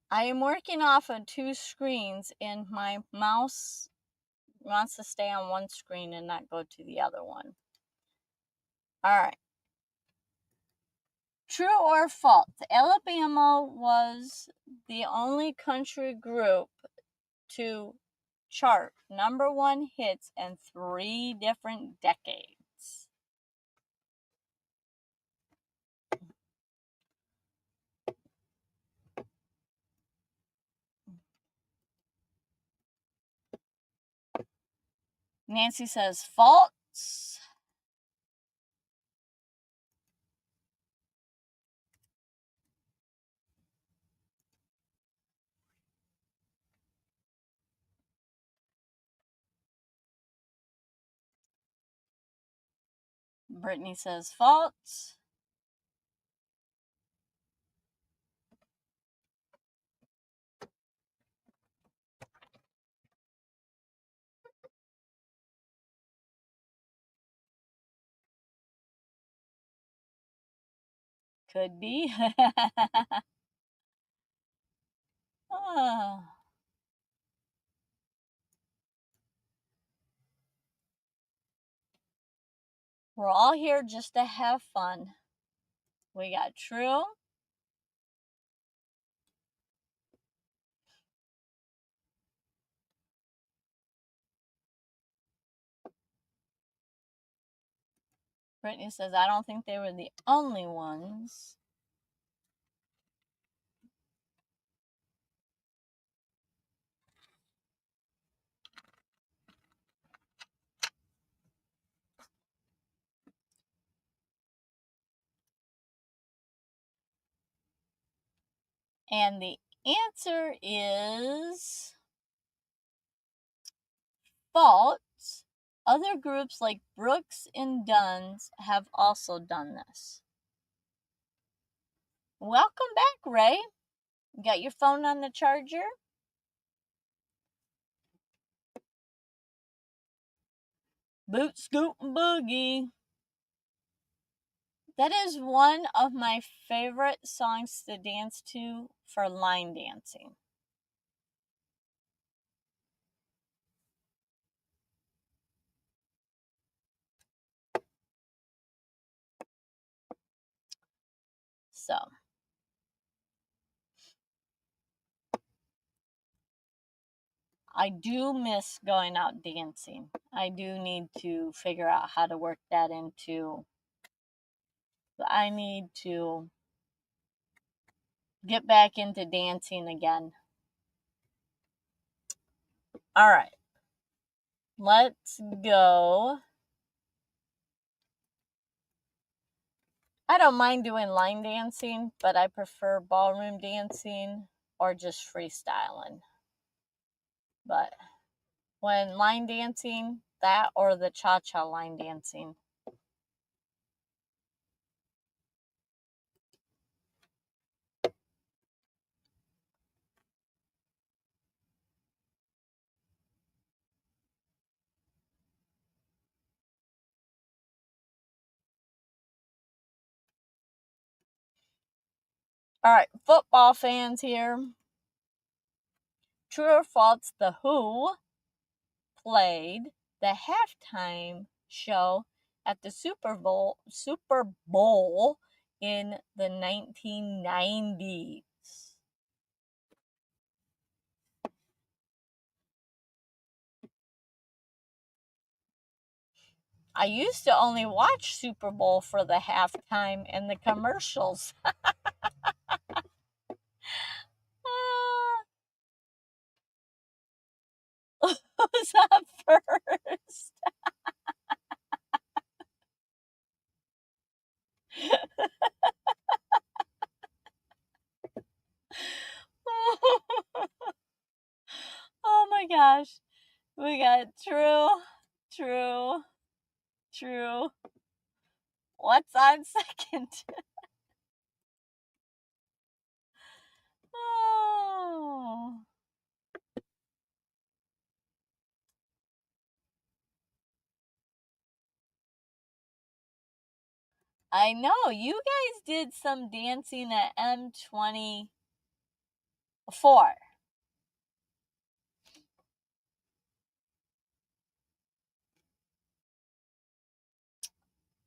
I am working off of two screens and my mouse wants to stay on one screen and not go to the other one. Alright. True or false? Alabama was the only country group to chart #1 hits in 3 different decades. Nancy says false. Brittany says false. Could be. Oh. We're all here just to have fun. We got true. Brittany says, I don't think they were the only ones. And the answer is false. Other groups like Brooks and Dunn's have also done this. Welcome back, Ray. You got your phone on the charger? Boot, scoot, and boogie. That is one of my favorite songs to dance to for line dancing. So, I do miss going out dancing. I do need to figure out how to work that into. I need to get back into dancing again. All right. Let's go. I don't mind doing line dancing, but I prefer ballroom dancing or just freestyling. But when line dancing, that or the cha-cha line dancing. All right, football fans here. True or false, The Who played the halftime show at the Super Bowl in the 1990s. I used to only watch Super Bowl for the halftime and the commercials. Who's up first? Oh my gosh. We got true, true, true. What's on second? Oh. I know. You guys did some dancing at M24.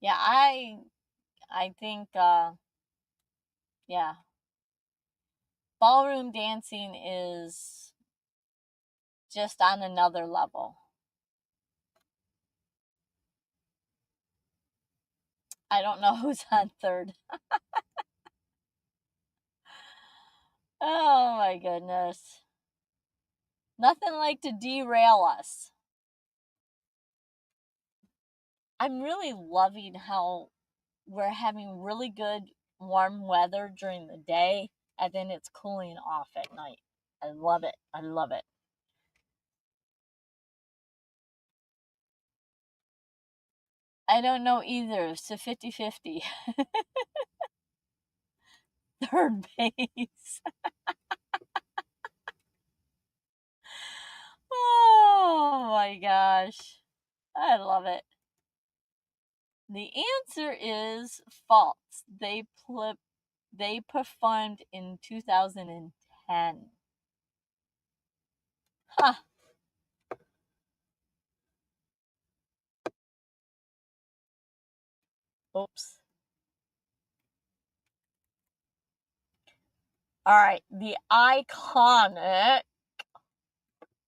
Yeah, I think yeah. Ballroom dancing is just on another level. I don't know who's on third. Oh my goodness. Nothing like to derail us. I'm really loving how we're having really good warm weather during the day and then it's cooling off at night. I love it. I love it. I don't know either. It's a 50-50. Third base. Oh my gosh. I love it. The answer is false. They performed in 2010. Huh. Oops. All right. The iconic,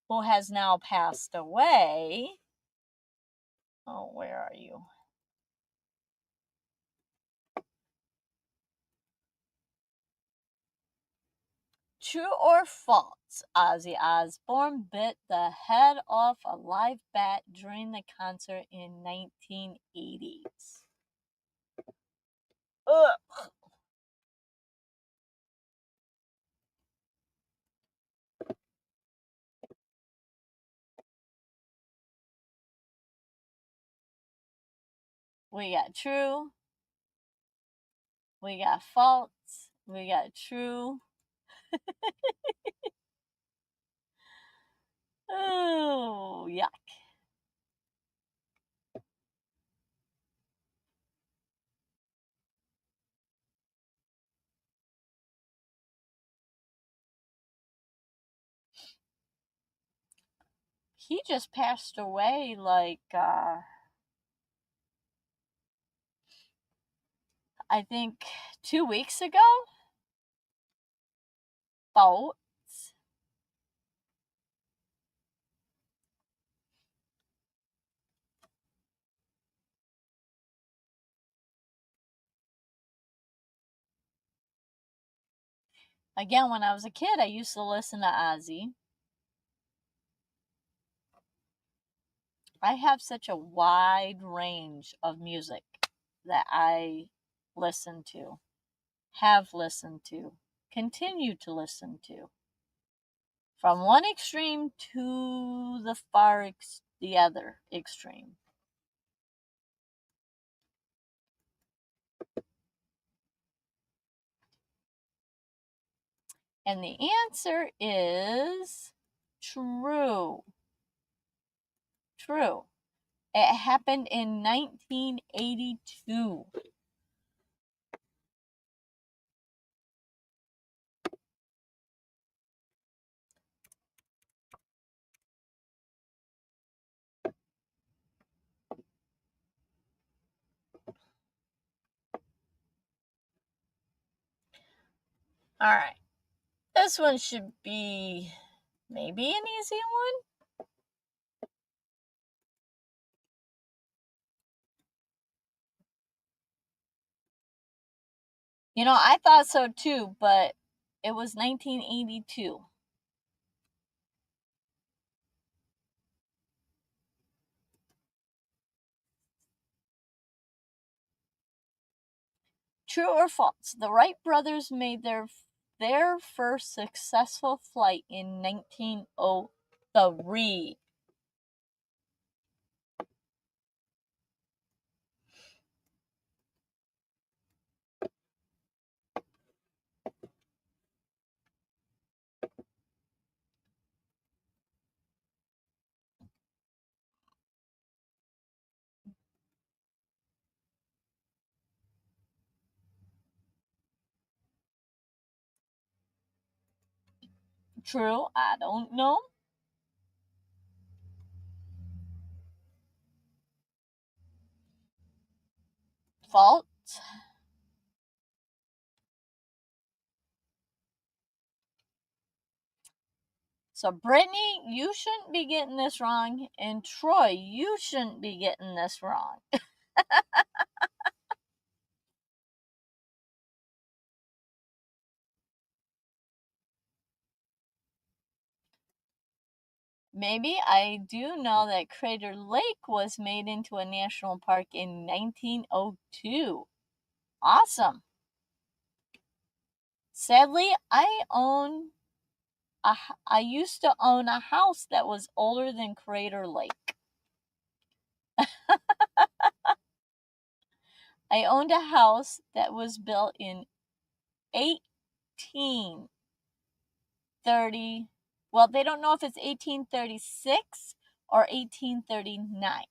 who has now passed away. Oh, where are you? True or false? Ozzy Osbourne bit the head off a live bat during the concert in 1980s. Ugh. We got true. We got false. We got true. Oh, yuck. He just passed away like, I think 2 weeks ago. False. Again, when I was a kid, I used to listen to Ozzy. I have such a wide range of music that I listen to, have listened to, continue to listen to. From one extreme to the other extreme. And the answer is true. True. It happened in 1982. All right. This one should be maybe an easy one. You know, I thought so too, but it was 1982. True or false? The Wright brothers made their first successful flight in 1903. True, I don't know. False. So, Brittany, you shouldn't be getting this wrong. And Troy, you shouldn't be getting this wrong. Maybe. I do know that Crater Lake was made into a national park in 1902. Awesome. Sadly, I used to own a house that was older than Crater Lake. I owned a house that was built in 1830. Well, they don't know if it's 1836 or 1839.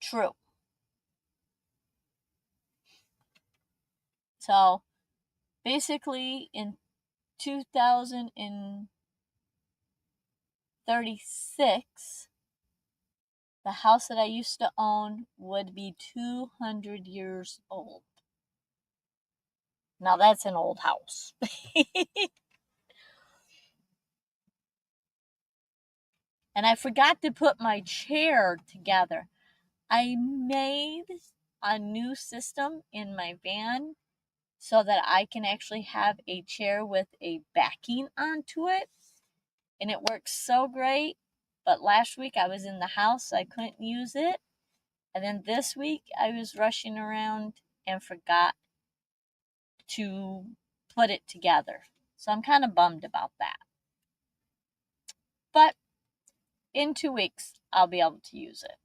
True. So basically in 2036, the house that I used to own would be 200 years old. Now that's an old house. And I forgot to put my chair together. I made a new system in my van so that I can actually have a chair with a backing onto it. And it works so great. But last week I was in the house, so I couldn't use it. And then this week I was rushing around and forgot to put it together. So I'm kind of bummed about that. But in 2 weeks, I'll be able to use it.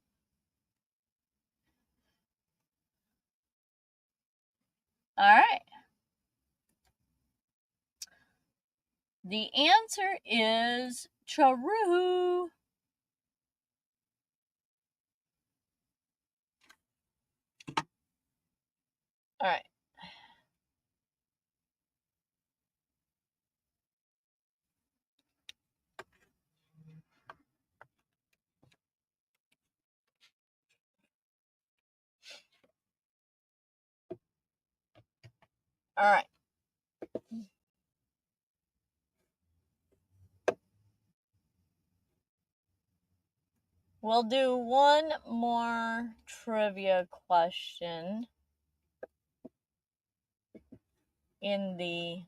All right. The answer is true. All right. All right. We'll do one more trivia question in the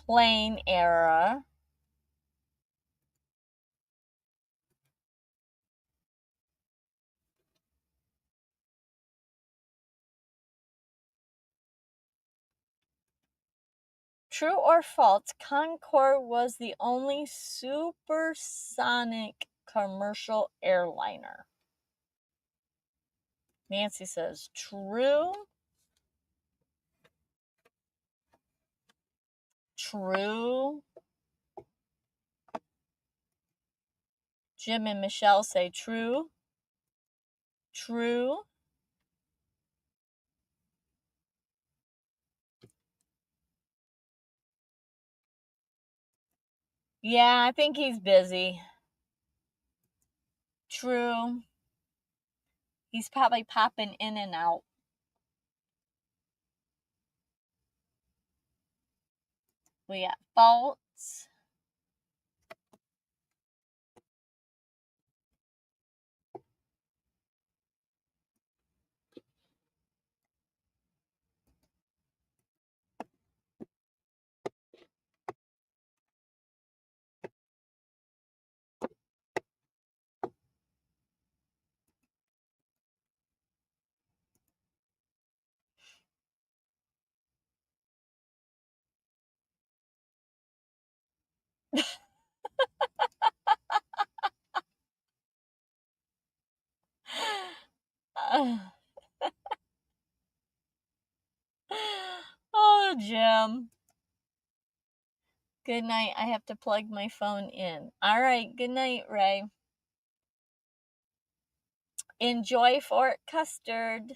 plane era. True or false, Concorde was the only supersonic commercial airliner? Nancy says true. True. Jim and Michelle say true. True. Yeah, I think he's busy. True. He's probably popping in and out. We got false. Oh, Jim. Good night. I have to plug my phone in. All right. Good night, Ray. Enjoy Fort Custard.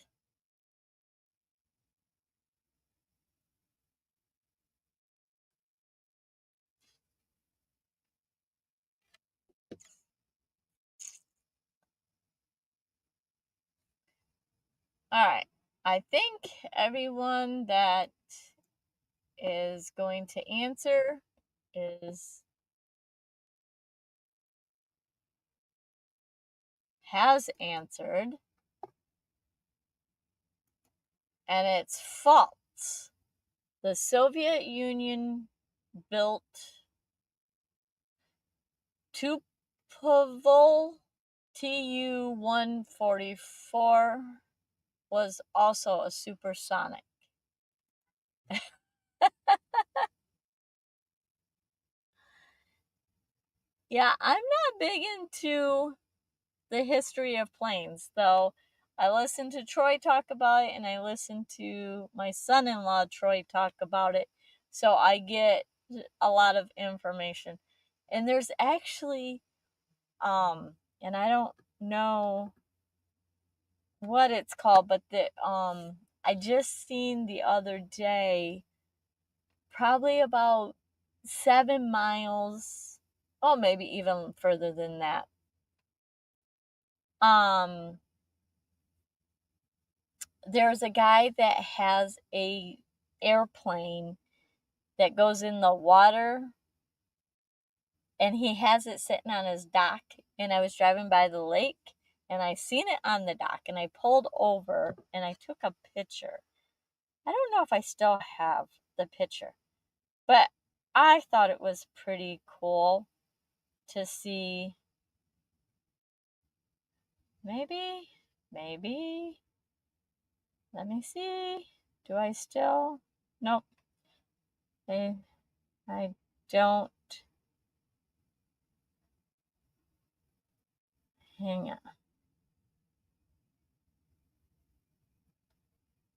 All right. I think everyone that is going to answer has answered, and it's false. The Soviet Union built Tupolev Tu-144 was also a supersonic. Yeah, I'm not big into the history of planes, though. I listened to Troy talk about it, and I listened to my son-in-law Troy talk about it, so I get a lot of information. And there's actually, and I don't know what it's called, but I just seen the other day, probably about 7 miles, oh, maybe even further than that. Um, there's a guy that has a airplane that goes in the water, and he has it sitting on his dock, and I was driving by the lake and I seen it on the dock, and I pulled over and I took a picture. I don't know if I still have the picture, but I thought it was pretty cool to see. Maybe, let me see. Do I still? Nope. I don't. Hang on.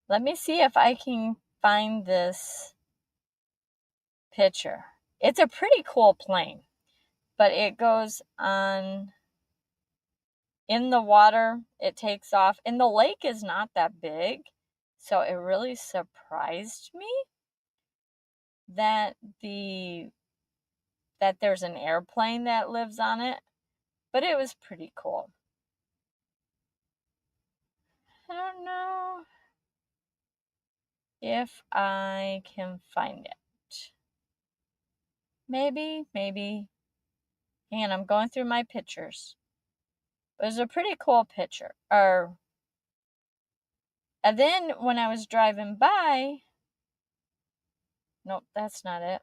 Let me see if I can find this picture. It's a pretty cool plane, but it goes on in the water. It takes off, and the lake is not that big, so it really surprised me that there's an airplane that lives on it, but it was pretty cool. I don't know if I can find it. Maybe. And I'm going through my pictures. It was a pretty cool picture. And then when I was driving by, nope, that's not it.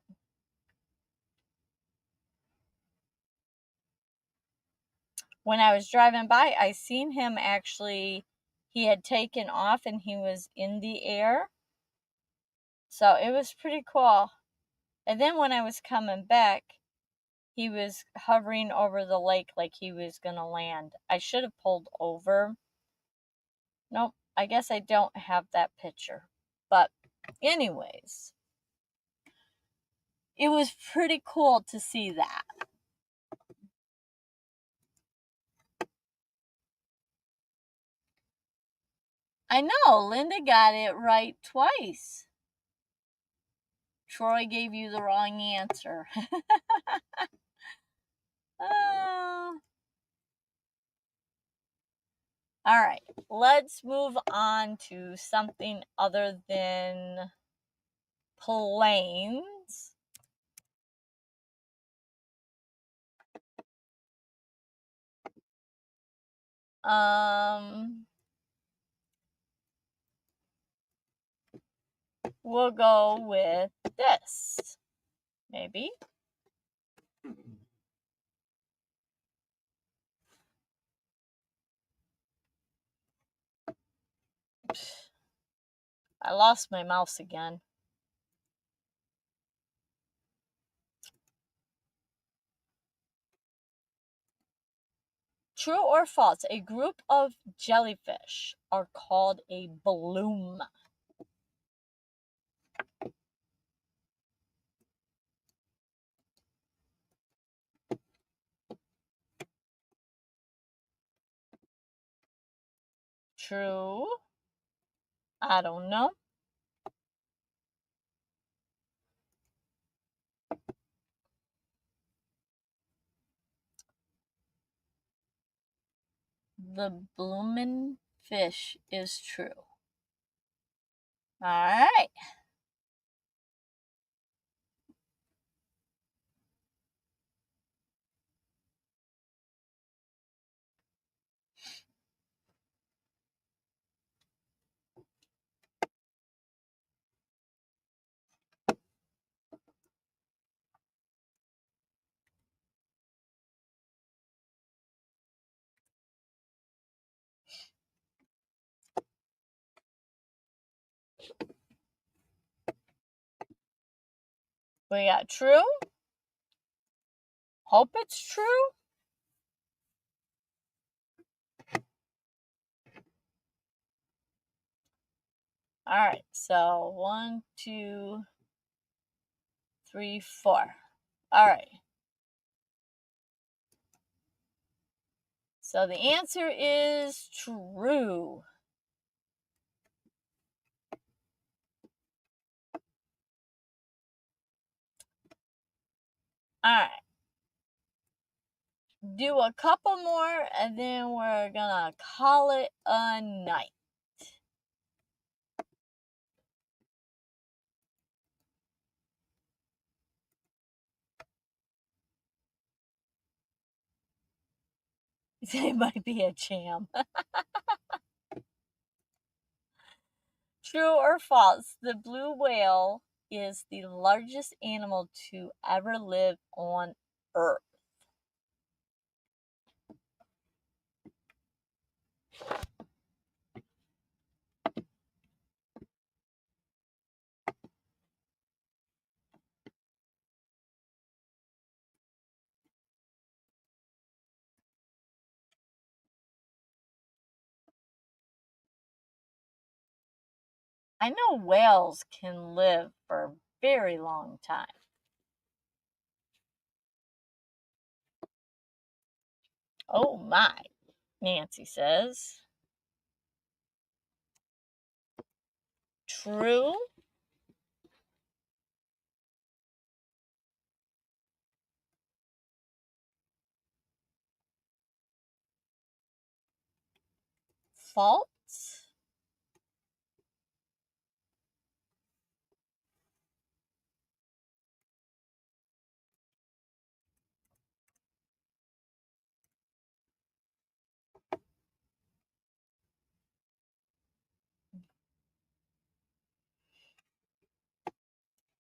When I was driving by, I seen him actually, he had taken off and he was in the air. So it was pretty cool. And then when I was coming back, he was hovering over the lake like he was going to land. I should have pulled over. Nope, I guess I don't have that picture. But anyways, it was pretty cool to see that. I know, Linda got it right twice. Troy gave you the wrong answer. All right, let's move on to something other than planes. We'll go with this, maybe. I lost my mouse again. True or false? A group of jellyfish are called a bloom. True? I don't know. The bloomin' fish is true. All right. We got true, Hope it's true. All right, so 1, 2, 3, 4. All right. So the answer is true. All right. Do a couple more and then we're gonna call it a night. It might be a jam. True or false? The blue whale is the largest animal to ever live on Earth. I know whales can live for a very long time. Oh my, Nancy says. True. False.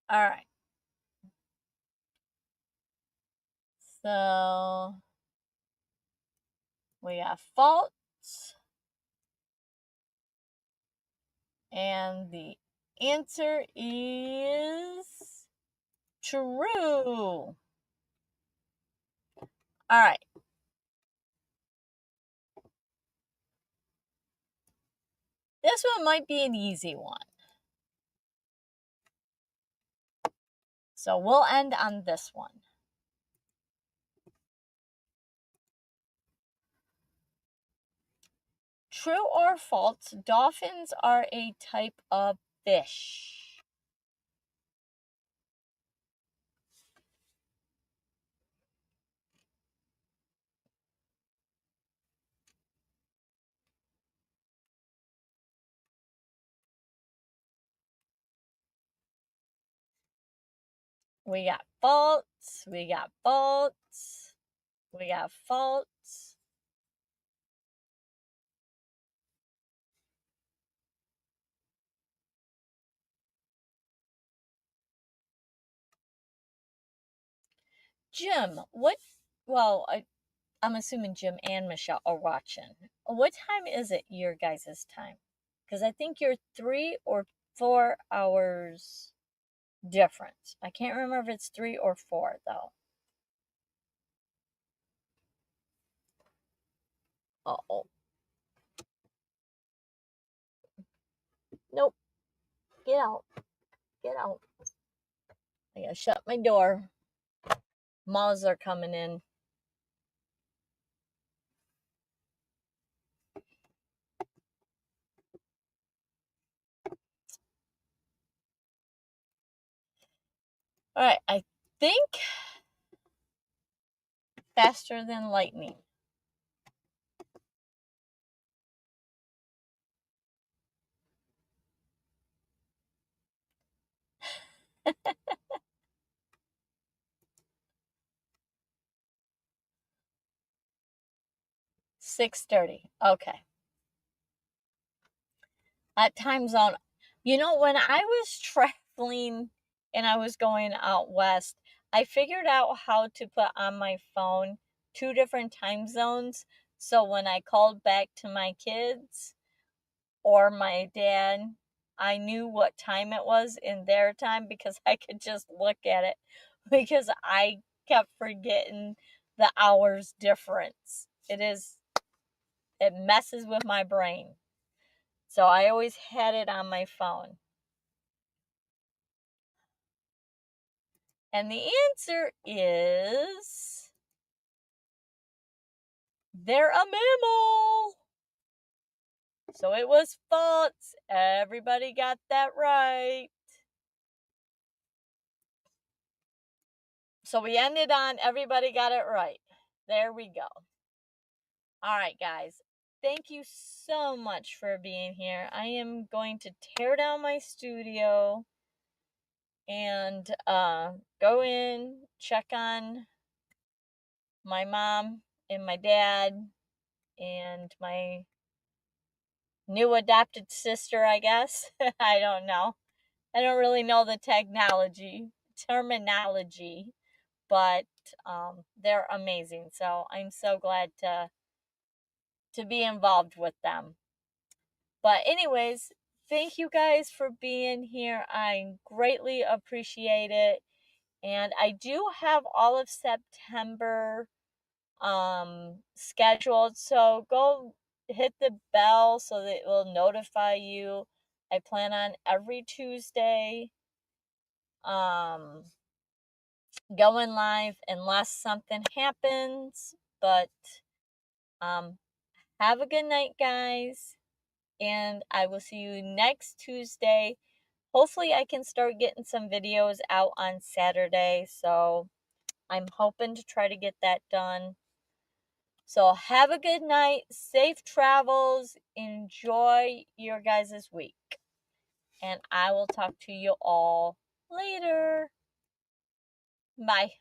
All right. So we got false. And the answer is true. All right. This one might be an easy one. So we'll end on this one. True or false, dolphins are a type of fish. We got false, we got false, we got false. Jim, I'm assuming Jim and Michelle are watching. What time is it your guys' time? Because I think you're 3 or 4 hours difference. I can't remember if it's 3 or 4 though. Uh-oh. Nope. Get out. Get out. I gotta shut my door. Moths are coming in. All right, I think faster than lightning. $6:30. Okay. That time zone. You know, when I was traveling and I was going out west, I figured out how to put on my phone 2 different time zones. So when I called back to my kids or my dad, I knew what time it was in their time because I could just look at it because I kept forgetting the hours difference. It messes with my brain. So I always had it on my phone. And the answer is they're a mammal. So it was false. Everybody got that right. So we ended on everybody got it right. There we go. All right, guys. Thank you so much for being here. I am going to tear down my studio and go in, check on my mom and my dad and my new adopted sister, I guess. I don't know. I don't really know the terminology, but they're amazing. So I'm so glad to be involved with them. But anyways, thank you guys for being here. I greatly appreciate it. And I do have all of September scheduled, so go hit the bell so that it will notify you. I plan on every Tuesday going live unless something happens. But have a good night, guys, and I will see you next Tuesday. Hopefully I can start getting some videos out on Saturday, so I'm hoping to try to get that done. So have a good night, safe travels, enjoy your guys' week, and I will talk to you all later. Bye.